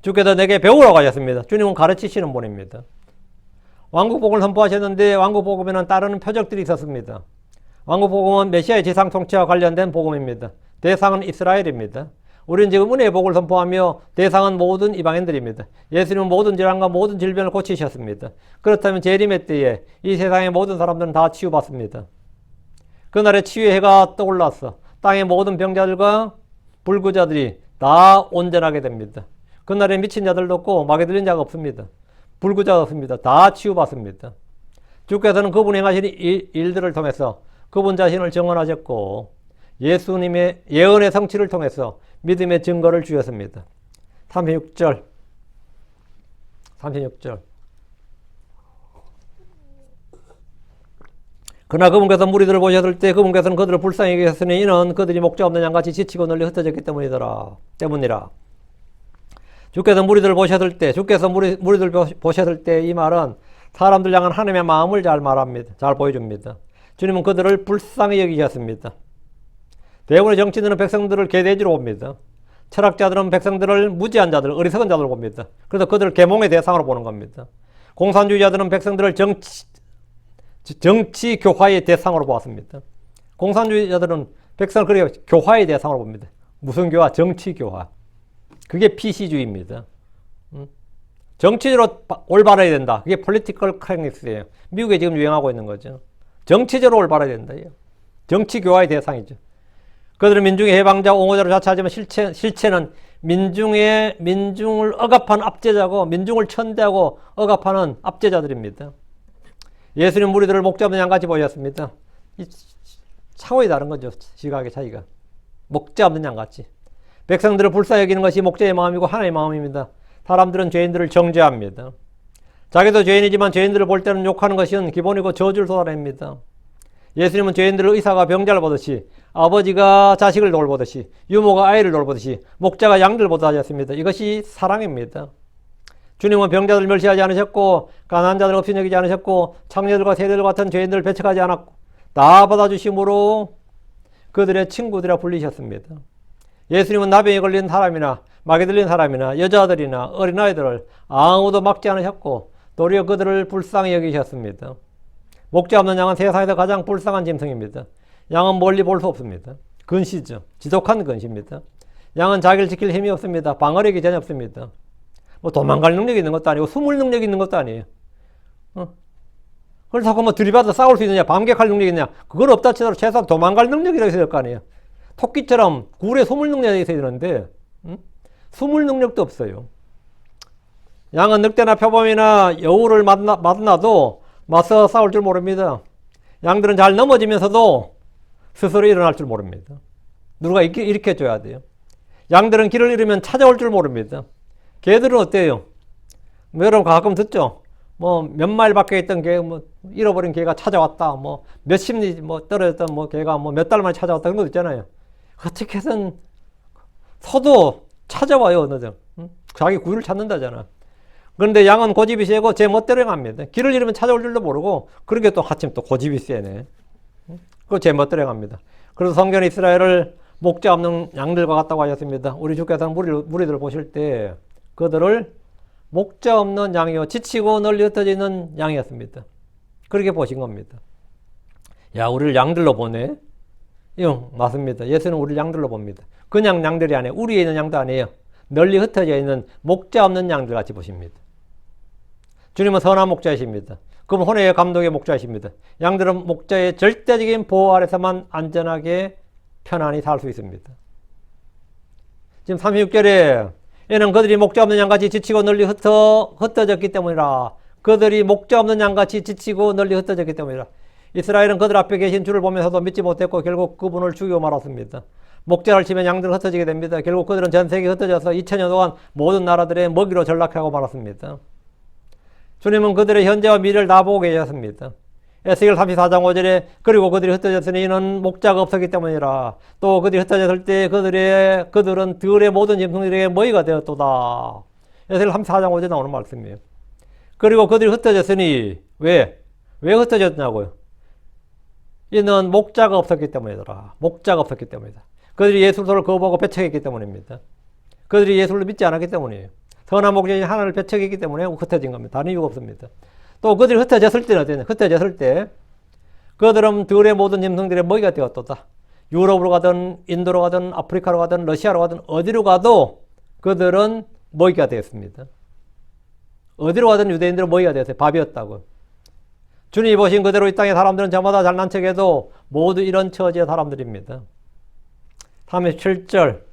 주께서 내게 배우라고 하셨습니다. 주님은 가르치시는 분입니다. 왕국 복음을 선포하셨는데 왕국 복음에는 따르는 표적들이 있었습니다. 왕국 복음은 메시아의 지상 통치와 관련된 복음입니다. 대상은 이스라엘입니다. 우리는 지금 은혜의 복음을 선포하며 대상은 모든 이방인들입니다. 예수님은 모든 질환과 모든 질병을 고치셨습니다. 그렇다면 재림의 때에 이 세상의 모든 사람들은 다 치유받습니다. 그날에 치유의 해가 떠올랐어. 땅의 모든 병자들과 불구자들이 다 온전하게 됩니다. 그날에 미친 자들도 없고 마게 들린 자가 없습니다. 불구자가 없습니다. 다 치유받습니다. 주께서는 그분이 행하신 일들을 통해서 그분 자신을 증언하셨고 예수님의 예언의 성취를 통해서 믿음의 증거를 주셨습니다. 36절. 그러나 그분께서 무리들을 보셨을 때 그분께서는 그들을 불쌍히 여기셨으니 이는 그들이 목자 없는 양같이 지치고 널리 흩어졌기 때문이라. 주께서 무리들을 보셨을 때 이 말은 사람들 향한 하나님의 마음을 잘 말합니다. 잘 보여줍니다. 주님은 그들을 불쌍히 여기셨습니다. 대부분의 정치인들은 백성들을 개돼지로 봅니다. 철학자들은 백성들을 무지한 자들, 어리석은 자들로 봅니다. 그래서 그들을 계몽의 대상으로 보는 겁니다. 공산주의자들은 백성들을 정치 교화의 대상으로 보았습니다. 공산주의자들은 백성을 그렇게 교화의 대상으로 봅니다. 무슨 교화? 정치 교화. 그게 PC주의입니다. 정치적으로 올바라야 된다. 그게 political correctness예요. 미국에 지금 유행하고 있는 거죠. 정치적으로 올바라야 된다. 정치 교화의 대상이죠. 그들은 민중의 해방자, 옹호자로 자처하지만 실체는 민중을 억압한 압제자고 민중을 천대하고 억압하는 압제자들입니다. 예수님 무리들을 목자 없는 양같이 보셨습니다. 이 차원이 다른 거죠. 시각의 차이가. 목자 없는 양같이. 백성들을 불쌍히 여기는 것이 목자의 마음이고 하나님의 마음입니다. 사람들은 죄인들을 정죄합니다. 자기도 죄인이지만 죄인들을 볼 때는 욕하는 것은 기본이고 저주를 쏟아냅니다. 예수님은 죄인들을 의사가 병자를 보듯이 아버지가 자식을 돌보듯이 유모가 아이를 돌보듯이 목자가 양들을 보다 하셨습니다. 이것이 사랑입니다. 주님은 병자들을 멸시하지 않으셨고 가난한 자들을 없이 여기지 않으셨고 창녀들과 세대들 같은 죄인들을 배척하지 않았고 다 받아주심으로 그들의 친구들이라 불리셨습니다. 예수님은 나병에 걸린 사람이나 마게 들린 사람이나 여자들이나 어린아이들을 아무도 막지 않으셨고 도리어 그들을 불쌍히 여기셨습니다. 목자 없는 양은 세상에서 가장 불쌍한 짐승입니다. 양은 멀리 볼 수 없습니다. 근시죠. 지독한 근시입니다. 양은 자기를 지킬 힘이 없습니다. 방어력이 전혀 없습니다. 뭐 도망갈 능력이 있는 것도 아니고 숨을 능력이 있는 것도 아니에요. 그걸 자꾸 뭐 들이받아 싸울 수 있느냐, 반격할 능력이 있느냐, 그건 없다 치더라도 최소한 도망갈 능력이라도 있어야 될 거 아니에요. 토끼처럼 굴에 숨을 능력이 있어야 되는데 숨을 능력도 없어요. 양은 늑대나 표범이나 여우를 만나도 맞서 싸울 줄 모릅니다. 양들은 잘 넘어지면서도 스스로 일어날 줄 모릅니다. 누가 일으켜줘야 돼요. 양들은 길을 잃으면 찾아올 줄 모릅니다. 개들은 어때요? 여러분 가끔 듣죠? 뭐 몇 마일 밖에 있던 개, 뭐 잃어버린 개가 찾아왔다. 뭐 몇십 리 뭐 떨어졌던 뭐 개가 뭐 몇 달 만에 찾아왔다. 그런 거 있잖아요. 어떻게든 서도 찾아와요, 어느든. 자기 구유를 찾는다잖아. 그런데 양은 고집이 세고 제 멋대로 갑니다. 길을 잃으면 찾아올 줄도 모르고, 그런 게 또 하침 또 고집이 세네. 그거 제 멋대로 갑니다. 그래서 성경은 이스라엘을 목자 없는 양들과 같다고 하셨습니다. 우리 주께서는 무리들 보실 때 그들을 목자 없는 양이요, 지치고 널리 흩어져 있는 양이었습니다. 그렇게 보신 겁니다. 야, 우리를 양들로 보네? 맞습니다. 예수는 우리를 양들로 봅니다. 그냥 양들이 아니에요. 우리에 있는 양도 아니에요. 널리 흩어져 있는 목자 없는 양들 같이 보십니다. 주님은 선한 목자이십니다. 그럼 혼의 감독의 목자이십니다. 양들은 목자의 절대적인 보호 아래서만 안전하게 편안히 살 수 있습니다. 지금 36절에 얘는 그들이 목자 없는 양같이 지치고 널리 흩어졌기 때문이라. 그들이 목자 없는 양같이 지치고 널리 흩어졌기 때문이라. 이스라엘은 그들 앞에 계신 주를 보면서도 믿지 못했고 결국 그분을 죽이고 말았습니다. 목자를 치면 양들은 흩어지게 됩니다. 결국 그들은 전 세계에 흩어져서 2000년 동안 모든 나라들의 먹이로 전락하고 말았습니다. 주님은 그들의 현재와 미래를 다 보고 계셨습니다. 에스겔 34장 5절에 그리고 그들이 흩어졌으니 이는 목자가 없었기 때문이라. 또 그들이 흩어졌을 때 그들은 들의 모든 짐승들에게 먹이가 되었도다. 에스겔 34장 5절에 나오는 말씀이에요. 그리고 그들이 흩어졌으니 왜 흩어졌냐고요? 이는 목자가 없었기 때문이더라. 목자가 없었기 때문이다. 그들이 예수를 거부하고 배척했기 때문입니다. 그들이 예수를 믿지 않았기 때문이에요. 선한 목자인 하나님을 배척했기 때문에 흩어진 겁니다. 다른 이유가 없습니다. 또 그들이 흩어졌을 때는 어때요? 흩어졌을 때 그들은 들의 모든 짐승들의 먹이가 되었도다. 유럽으로 가든 인도로 가든 아프리카로 가든 러시아로 가든 어디로 가도 그들은 먹이가 되었습니다. 어디로 가든 유대인들은 먹이가 되었어요. 밥이었다고. 주님이 보신 그대로 이 땅의 사람들은 저마다 잘난 척해도 모두 이런 처지의 사람들입니다. 37절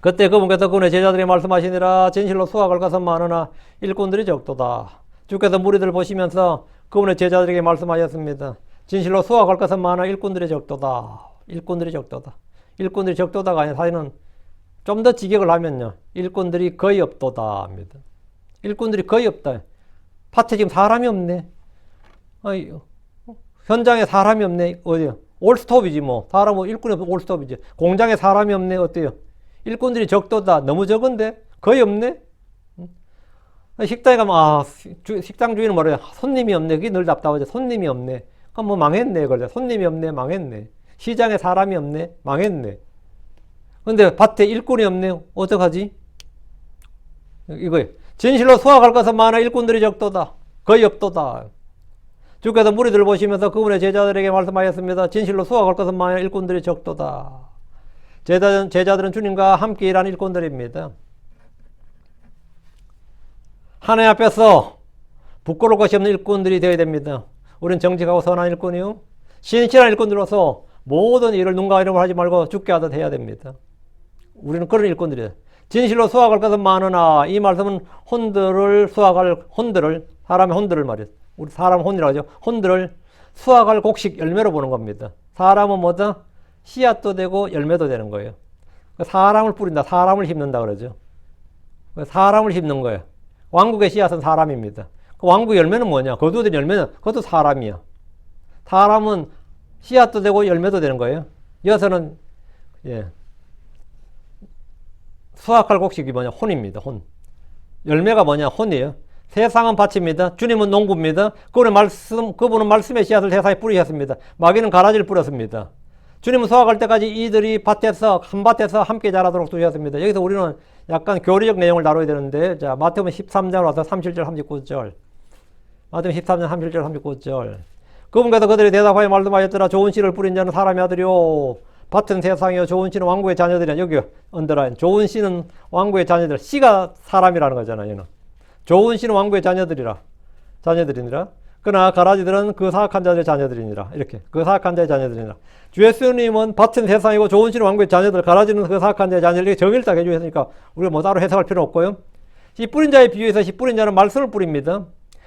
그때 그분께서 그분의 제자들이 말씀하시니라. 진실로 수확할 것은 많으나 일꾼들이 적도다. 주께서 무리들을 보시면서 그분의 제자들에게 말씀하셨습니다. 진실로 수확할 것은 많으나 일꾼들이 적도다. 일꾼들이 적도다. 일꾼들이 적도다가 아니라 사실은 좀 더 직역을 하면요, 일꾼들이 거의 없도다 합니다. 일꾼들이 거의 없다. 밭에 지금 사람이 없네. 현장에 사람이 없네. 어디요? 올스톱이지 뭐. 사람은 일꾼이 없어 올스톱이지. 공장에 사람이 없네. 어때요? 일꾼들이 적도다. 너무 적은데? 거의 없네? 식당에 가면, 식당 주인은 뭐래요? 손님이 없네. 그게 늘 답답하죠. 손님이 없네. 그럼 뭐 망했네. 그러죠. 손님이 없네. 망했네. 시장에 사람이 없네. 망했네. 근데 밭에 일꾼이 없네. 어떡하지? 이거예요. 진실로 수확할 것은 많아 일꾼들이 적도다. 거의 없도다. 주께서 무리들을 보시면서 그분의 제자들에게 말씀하셨습니다. 진실로 수확할 것은 많아 일꾼들이 적도다. 제자들은 주님과 함께 일하는 일꾼들입니다. 하나님 앞에서 부끄러울 것이 없는 일꾼들이 되어야 됩니다. 우리는 정직하고 선한 일꾼이요, 신실한 일꾼들로서 모든 일을 눈과 이름을 하지 말고 주께 하듯 해야 됩니다. 우리는 그런 일꾼들이에요. 진실로 수확할 것은 많으나, 이 말씀은 혼들을 사람의 혼들을 말이에요. 우리 사람 혼이라고 하죠. 혼들을 수확할 곡식 열매로 보는 겁니다. 사람은 뭐다? 씨앗도 되고 열매도 되는 거예요. 사람을 뿌린다. 사람을 심는다 그러죠. 사람을 심는 거예요. 왕국의 씨앗은 사람입니다. 그 왕국의 열매는 뭐냐? 거두어진 열매는 그것도 사람이야. 사람은 씨앗도 되고 열매도 되는 거예요. 이어서는 수확할 곡식이 뭐냐? 혼입니다. 혼. 열매가 뭐냐? 혼이에요. 세상은 밭입니다. 주님은 농부입니다. 그분은 말씀의 씨앗을 세상에 뿌리셨습니다. 마귀는 가라지를 뿌렸습니다. 주님은 수확할 때까지 이들이 한 밭에서 함께 자라도록 두셨습니다. 여기서 우리는 약간 교리적 내용을 다뤄야 되는데, 자, 마태복음 13장 와서 37절, 39절. 마태복음 13장, 37절, 39절. 그분께서 그들이 대답하여 말씀하셨더라. 좋은 씨를 뿌린 자는 사람의 아들이요, 밭은 세상이요, 좋은 씨는 왕국의 자녀들이야. 여기요, 언더라인. 좋은 씨는 왕국의 자녀들. 씨가 사람이라는 거잖아요, 얘는. 좋은 씨는 왕국의 자녀들이니라. 그러나 가라지들은 그 사악한 자들의 자녀들이니라. 이렇게. 그 사악한 자의 자녀들이니라. 주 예수님은 밭은 세상이고 좋은 씨는 왕국의 자녀들, 가라지는 그 사악한 자의 자녀들. 이렇게 정의를 딱 해주셨으니까 우리가 뭐 따로 해석할 필요는 없고요. 씨 뿌린 자에 비유해서 씨 뿌린 자는 말씀을 뿌립니다.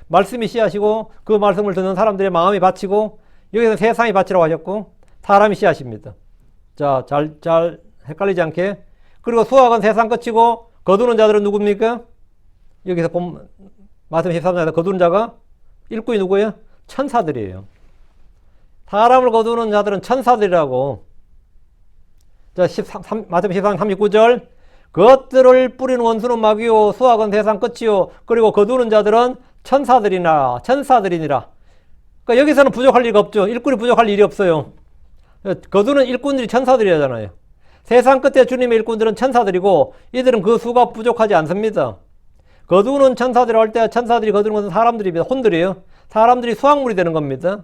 말씀이 씨앗이고 그 말씀을 듣는 사람들의 마음이 밭이고, 여기서 세상이 밭이라고 하셨고 사람이 씨앗입니다. 자, 잘 헷갈리지 않게. 그리고 수확은 세상 끝이고 거두는 자들은 누굽니까? 여기서 보면 마태복음 13장에서 거두는 자가 일꾼이 누구예요? 천사들이에요. 사람을 거두는 자들은 천사들이라고. 자, 마태복음 13장 39절. 그것들을 뿌리는 원수는 마귀요 수학은 세상 끝이요 그리고 거두는 자들은 천사들이니라. 그러니까 여기서는 부족할 리가 없죠. 일꾼이 부족할 일이 없어요. 거두는 일꾼들이 천사들이잖아요. 세상 끝에 주님의 일꾼들은 천사들이고 이들은 그 수가 부족하지 않습니다. 거두는 천사들이라고 할 때 천사들이 거두는 것은 사람들입니다. 혼들이에요. 사람들이 수확물이 되는 겁니다.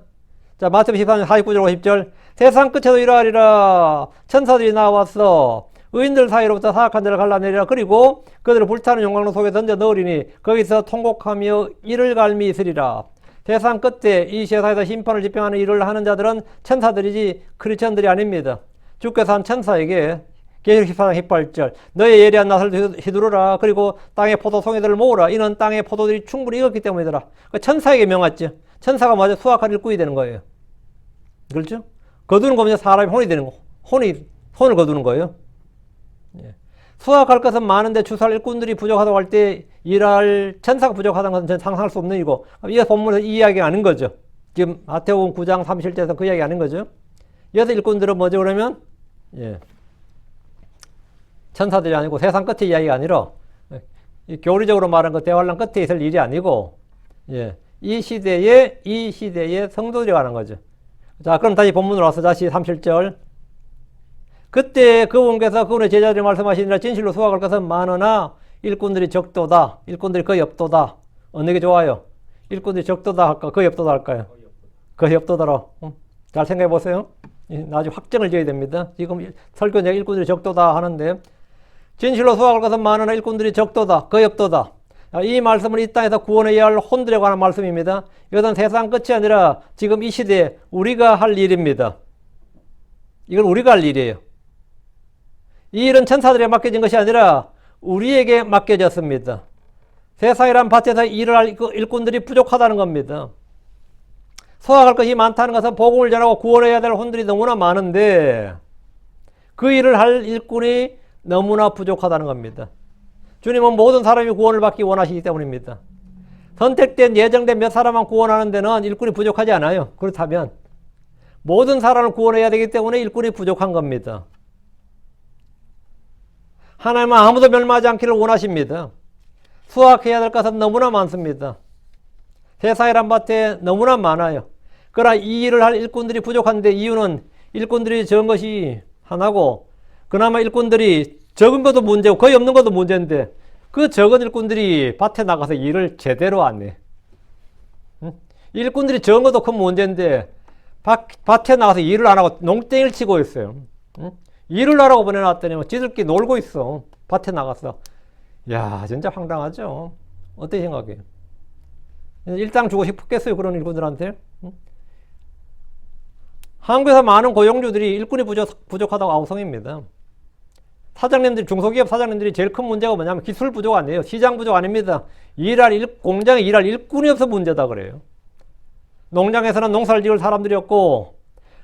자, 마태복음 14장 49절 50절. 세상 끝에도 이러하리라. 천사들이 나와서 의인들 사이로부터 사악한 자를 갈라내리라. 그리고 그들을 불타는 용광로 속에 던져 넣으리니 거기서 통곡하며 이를 갈미 있으리라. 세상 끝에 이 세상에서 심판을 집행하는 일을 하는 자들은 천사들이지 크리스천들이 아닙니다. 주께서 한 천사에게 계시록 14장 18절 너의 예리한 낫을 휘두르라. 그리고 땅의 포도 송이들을 모으라. 이는 땅의 포도들이 충분히 익었기 때문이더라. 천사에게 명했죠. 천사가 맞아 수확할 일꾼이 되는 거예요. 그렇죠? 거두는 거면 사람이 혼이 되는 거. 혼을 거두는 거예요. 수확할 것은 많은데 주사할 일꾼들이 부족하다고 할 때 일할 천사가 부족하다는 것은 저는 상상할 수 없는 일이고 이 본문에서 이 이야기가 아닌 거죠. 지금 마태복음 9장 37절에서 그 이야기 아닌 거죠. 여기서 일꾼들은 뭐죠 그러면? 천사들이 아니고 세상 끝의 이야기가 아니라 교리적으로 말하는 거 대환란 끝에 있을 일이 아니고 이 시대의 성도들이 가는 거죠. 자, 그럼 다시 본문으로 와서 다시 37절. 그때 그분께서 그분의 제자들이 말씀하시니라. 진실로 수확할 것은 많으나 일꾼들이 적도다. 일꾼들이 거의 없도다. 어느 게 좋아요? 일꾼들이 적도다 할까? 거의 없도다 할까요? 거의 없도다로. 잘 생각해 보세요. 나중에 확정을 지어야 됩니다. 지금 설교자 일꾼들이 적도다 하는데 진실로 수확할 것은 많으나 일꾼들이 적도다. 거의 없도다. 이 말씀은 이 땅에서 구원해야 할 혼들에 관한 말씀입니다. 이것은 세상 끝이 아니라 지금 이 시대에 우리가 할 일입니다. 이건 우리가 할 일이에요. 이 일은 천사들에게 맡겨진 것이 아니라 우리에게 맡겨졌습니다. 세상이란 밭에서 일을 할 일꾼들이 부족하다는 겁니다. 수확할 것이 많다는 것은 복음을 전하고 구원해야 될 혼들이 너무나 많은데 그 일을 할 일꾼이 너무나 부족하다는 겁니다. 주님은 모든 사람이 구원을 받기 원하시기 때문입니다. 선택된 예정된 몇 사람만 구원하는 데는 일꾼이 부족하지 않아요. 그렇다면 모든 사람을 구원해야 되기 때문에 일꾼이 부족한 겁니다. 하나님은 아무도 멸망하지 않기를 원하십니다. 수확해야 될 것은 너무나 많습니다. 세상이란 밭에 너무나 많아요. 그러나 이 일을 할 일꾼들이 부족한데 이유는 일꾼들이 적은 것이 하나고 그나마 일꾼들이 적은 것도 문제고 거의 없는 것도 문제인데 그 적은 일꾼들이 밭에 나가서 일을 제대로 안 해. 일꾼들이 적은 것도 큰 문제인데 밭에 나가서 일을 안 하고 농땡이를 치고 있어요. 일을 하라고 보내놨더니 지들끼리 놀고 있어. 밭에 나가서. 야, 진짜 황당하죠. 어떻게 생각해요? 일당 주고 싶겠어요, 그런 일꾼들한테? 한국에서 많은 고용주들이 일꾼이 부족하다고 아우성입니다. 사장님들이, 중소기업 사장님들이 제일 큰 문제가 뭐냐면 기술 부족 아니에요. 시장 부족 아닙니다. 공장에 일할 일꾼이 없어 문제다 그래요. 농장에서는 농사를 지을 사람들이 없고,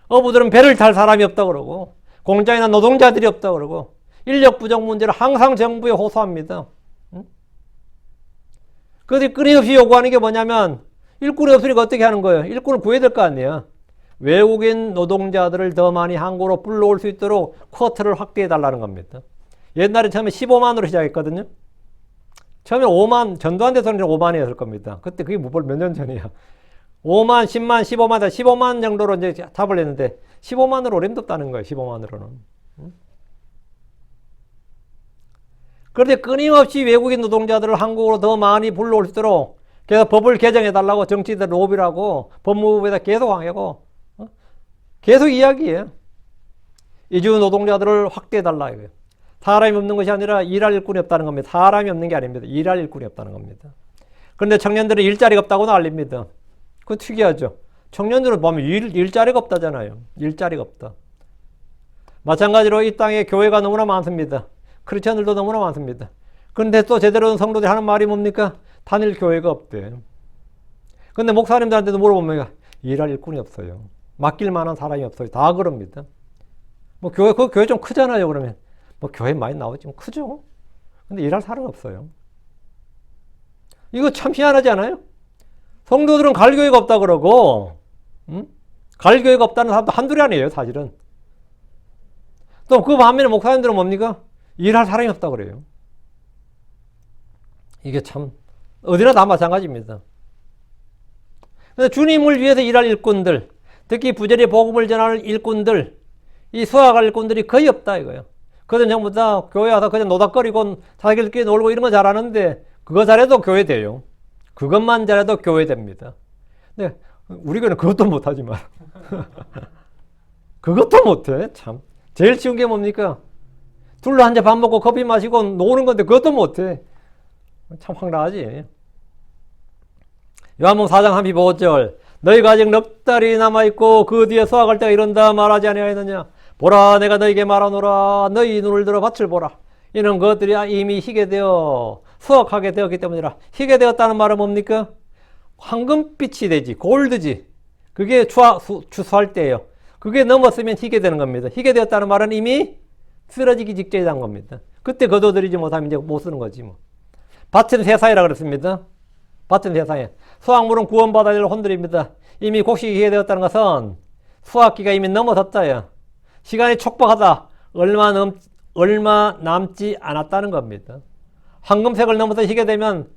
어부들은 배를 탈 사람이 없다 그러고, 공장에는 노동자들이 없다 그러고, 인력 부족 문제를 항상 정부에 호소합니다. 그런데 끊임없이 요구하는 게 뭐냐면, 일꾼이 없으니까 어떻게 하는 거예요? 일꾼을 구해야 될 거 아니에요. 외국인 노동자들을 더 많이 한국으로 불러올 수 있도록 쿼터를 확대해 달라는 겁니다. 옛날에 처음에 15만으로 시작했거든요. 처음에 5만, 전두환 대통령이 5만이었을 겁니다. 그때 그게 몇 년 전이야. 5만, 10만, 15만, 15만 정도로 이제 잡으려는데 15만으로 어림없다는 거예요. 15만으로는. 그런데 끊임없이 외국인 노동자들을 한국으로 더 많이 불러올 수 있도록 그래서 법을 개정해달라고 정치인들 로비를 하고 법무부에다 계속 항의하고 계속 이야기해요. 이주 노동자들을 확대해달라 이거예요. 사람이 없는 것이 아니라 일할 일꾼이 없다는 겁니다. 사람이 없는 게 아닙니다. 일할 일꾼이 없다는 겁니다. 그런데 청년들은 일자리가 없다고 난립니다. 그거 특이하죠. 청년들은 보면 일자리가 없다잖아요. 일자리가 없다. 마찬가지로 이 땅에 교회가 너무나 많습니다. 크리스천들도 너무나 많습니다. 그런데 또 제대로 된 성도들이 하는 말이 뭡니까? 단일 교회가 없대. 근데 목사님들한테도 물어보면 일할 일꾼이 없어요. 맡길 만한 사람이 없어요. 다 그럽니다. 뭐 그 교회 좀 크잖아요. 그러면 뭐 교회 많이 나오지 좀 크죠. 근데 일할 사람이 없어요. 이거 참 희한하지 않아요? 성도들은 갈 교회가 없다 그러고, 갈 교회가 없다는 사람도 한둘이 아니에요, 사실은. 또 그 반면에 목사님들은 뭡니까? 일할 사람이 없다 그래요. 이게 참 어디나 다 마찬가지입니다. 근데 주님을 위해서 일할 일꾼들, 특히 부절히 복음을 전할 일꾼들, 이 수학할 일꾼들이 거의 없다 이거예요. 그들은 전부 다 교회 와서 그냥 노닥거리고 자기들끼리 놀고 이런 거 잘하는데 그거 잘해도 교회 돼요. 그것만 잘해도 교회 됩니다. 근데 우리 교회는 그것도 못하지만 그것도 못해. 참 제일 쉬운 게 뭡니까? 둘러 앉아 밥 먹고 커피 마시고 노는 건데 그것도 못해. 참 황당하지. 요한복음 4장 35절 너희가 아직 넉 달이 남아있고 그 뒤에 수확할 때가 이른다 말하지 아니하였느냐. 보라 내가 너희에게 말하노라. 너희 눈을 들어 밭을 보라. 이런 것들이 이미 희게 되어 수확하게 되었기 때문이라. 희게 되었다는 말은 뭡니까? 황금빛이 되지. 골드지. 그게 추수할 때예요. 그게 넘었으면 희게 되는 겁니다. 희게 되었다는 말은 이미 쓰러지기 직전이란 겁니다. 그때 거둬들이지 못하면 이제 못 쓰는 거지 뭐. 밭은 세상이라 그랬습니다. 밭은 세상에. 수확물은 구원받아야 될 혼들입니다. 이미 곡식이 희게되었다는 것은 수확기가 이미 넘어섰다요. 시간이 촉박하다. 얼마 남지 않았다는 겁니다. 황금색을 넘어서 희게되면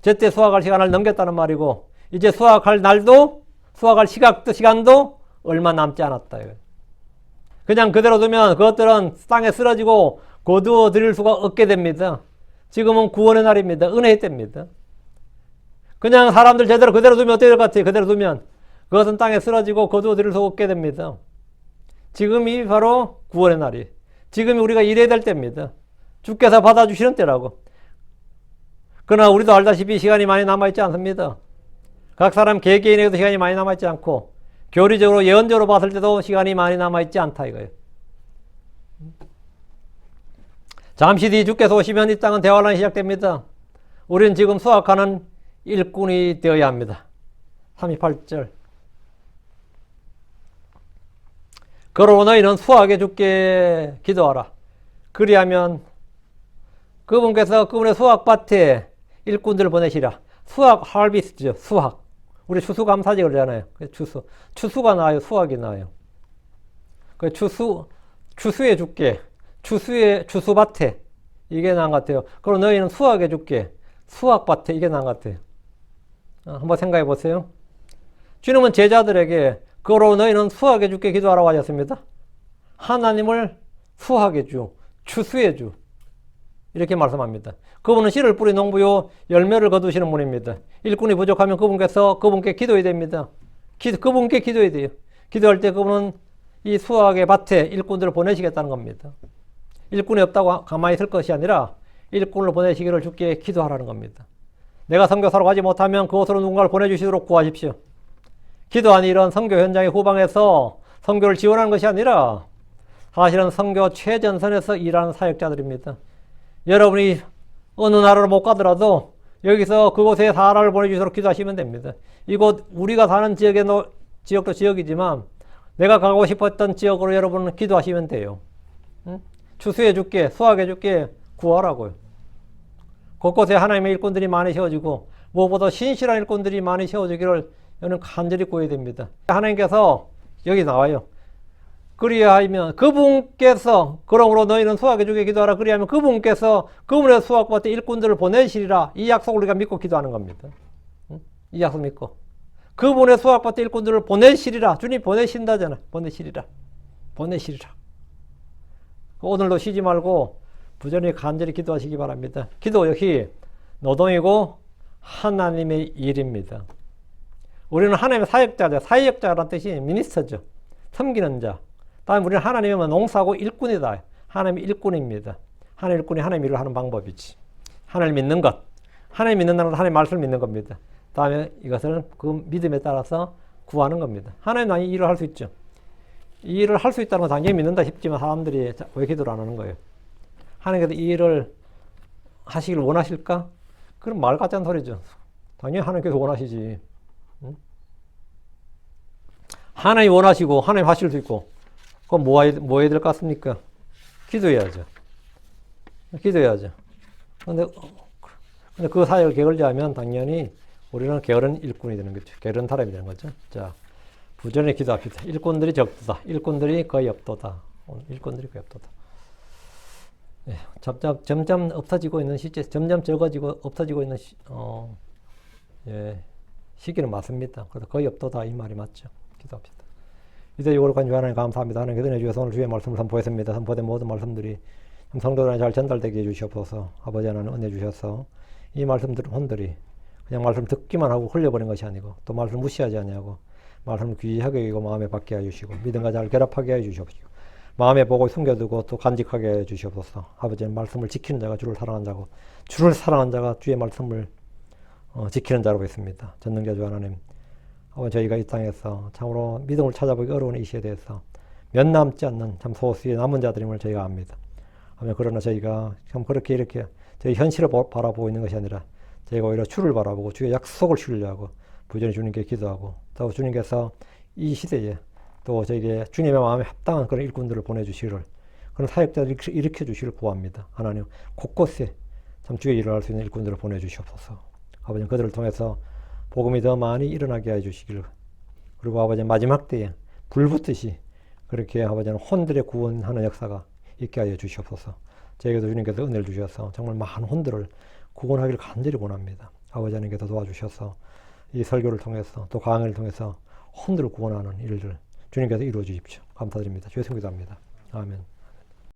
제때 수확할 시간을 넘겼다는 말이고 이제 수확할 날도 수확할 시간도 얼마 남지 않았다. 그냥 그대로 두면 그것들은 땅에 쓰러지고 거두어 드릴 수가 없게 됩니다. 지금은 구원의 날입니다. 은혜의 때입니다. 그냥 사람들 제대로 그대로 두면 어떻게 될 것 같아요? 그대로 두면 그것은 땅에 쓰러지고 거두어 드릴 수가 없게 됩니다. 지금이 바로 구원의 날이. 지금이 우리가 일해야 될 때입니다. 주께서 받아주시는 때라고. 그러나 우리도 알다시피 시간이 많이 남아있지 않습니다. 각 사람 개개인에게도 시간이 많이 남아있지 않고 교리적으로 예언적으로 봤을 때도 시간이 많이 남아있지 않다 이거예요. 잠시 뒤 주께서 오시면 이 땅은 대환란이 시작됩니다. 우리는 지금 수확하는 일꾼이 되어야 합니다. 38절 그러므로 너희는 수확해 주께 기도하라. 그리하면 그분께서 그분의 수확밭에 일꾼들을 보내시라. 수확 하비스트죠. 수확. 우리 추수감사제 그러잖아요. 추수가 나아요. 수확이 나아요. 추수해 줄게. 추수밭에 이게 나은 것 같아요. 그럼 너희는 수확해 줄게. 수확밭에 이게 나은 것 같아요. 한번 생각해 보세요. 주님은 제자들에게 그러므로 너희는 수확해 줄게 기도하라고 하셨습니다. 하나님을 수확해 주, 추수해 주 이렇게 말씀합니다. 그분은 씨를 뿌린 농부요 열매를 거두시는 분입니다. 일꾼이 부족하면 그분께 기도해야 됩니다. 그분께 기도해야 돼요. 기도할 때 그분은 이 수확의 밭에 일꾼들을 보내시겠다는 겁니다. 일꾼이 없다고 가만히 있을 것이 아니라 일꾼을 보내시기를 주께 기도하라는 겁니다. 내가 선교사로 가지 못하면 그곳으로 누군가를 보내주시도록 구하십시오. 기도하니 이런 선교 현장의 후방에서 선교를 지원하는 것이 아니라 사실은 선교 최전선에서 일하는 사역자들입니다. 여러분이 어느 나라로 못 가더라도 여기서 그곳에 사람을 보내주도록 기도하시면 됩니다. 이곳 우리가 사는 지역도 지역이지만 내가 가고 싶었던 지역으로 여러분은 기도하시면 돼요. 추수해 줄게, 수확해 줄게, 구하라고요. 곳곳에 하나님의 일꾼들이 많이 세워지고 무엇보다 신실한 일꾼들이 많이 세워지기를 저는 간절히 구해야 됩니다. 하나님께서 여기 나와요. 그리하면 그분께서 그러므로 너희는 수확해 주게 기도하라. 그리하면 그분께서 그분의 수확밭에 일꾼들을 보내시리라. 이 약속을 우리가 믿고 기도하는 겁니다. 이 약속 믿고 그분의 수확밭에 일꾼들을 보내시리라. 주님 보내신다잖아. 보내시리라. 오늘도 쉬지 말고 부전히 간절히 기도하시기 바랍니다. 기도 역시 노동이고 하나님의 일입니다. 우리는 하나님의 사역자죠. 사역자라는 뜻이 미니스터죠. 섬기는 자. 다음에 우리는 하나님은 농사고 일꾼이다. 하나님의 일꾼입니다. 하나님의 일꾼이 하나님의 일을 하는 방법이지. 하나님 믿는 것. 하나님 믿는다는 건 하나님의 말씀을 믿는 겁니다. 다음에 이것을 그 믿음에 따라서 구하는 겁니다. 하나님은 이 일을 할 수 있죠. 이 일을 할 수 있다는 건 당연히 믿는다 싶지만 사람들이 왜 기도를 안 하는 거예요? 하나님께서 이 일을 하시길 원하실까? 그럼 말 같지 않은 소리죠. 당연히 하나님께서 원하시지. 하나님 원하시고 하나님 하실 수 있고 그럼 뭐 해야 될 것 같습니까? 기도해야죠. 근데 그 사역을 게을리하면 당연히 우리는 게으른 일꾼이 되는 거죠. 게으른 사람이 되는 거죠. 자, 부지런히 기도합시다. 일꾼들이 적도다. 일꾼들이 거의 없도다. 일꾼들이 거의 없도다. 예, 점점 없어지고 있는 시제, 점점 적어지고 없어지고 있는 시기는 맞습니다. 그래서 거의 없도다 이 말이 맞죠. 기도합시다. 이제 요걸 간주 하나님 감사합니다. 하나님 기도해 주셔서 오늘 주의 말씀을 선포했습니다. 선포된 모든 말씀들이 성도들한테 잘 전달되게 해주시옵소서. 아버지 하나님 은혜 주셔서 이 말씀들 혼들이 그냥 말씀 듣기만 하고 흘려버린 것이 아니고 또 말씀 무시하지 아니하고 말씀을 귀하게 여기고 마음에 받게 해주시고 믿음과 잘 결합하게 해주시옵시고 마음에 보고 숨겨두고 또 간직하게 해주시옵소서. 아버지는 말씀을 지키는 자가 주를 사랑한 자고 주를 사랑한 자가 주의 말씀을 지키는 자라고 있습니다. 전능자주 하나님, 저희가 이 땅에서 참으로 믿음을 찾아보기 어려운 이 시에 대해서 몇 남지 않는 참 소수의 남은 자들임을 저희가 압니다. 그러나 저희가 참 그렇게 이렇게 저희 현실을 바라보고 있는 것이 아니라 저희가 오히려 주를 바라보고 주의 약속을 신뢰하고 부지런히 주님께 기도하고 또 주님께서 이 시대에 또 저에게 주님의 마음에 합당한 그런 일꾼들을 보내주시기를 그런 사역자들을 일으켜 주시기를 구합니다. 하나님 곳곳에 참 주의 일을 할 수 있는 일꾼들을 보내주시옵소서. 아버지 그들을 통해서 복음이 더 많이 일어나게 해주시기를 그리고 아버지 마지막 때에 불붙듯이 그렇게 아버지는 혼들의 구원하는 역사가 있게 하여 주시옵소서. 저에게도 주님께서 은혜를 주셔서 정말 많은 혼들을 구원하기를 간절히 원합니다. 아버지 하나님께서 도와주셔서 이 설교를 통해서 또 강의를 통해서 혼들을 구원하는 일들 주님께서 이루어 주십시오. 감사드립니다. 주의 성기도합니다. 아멘.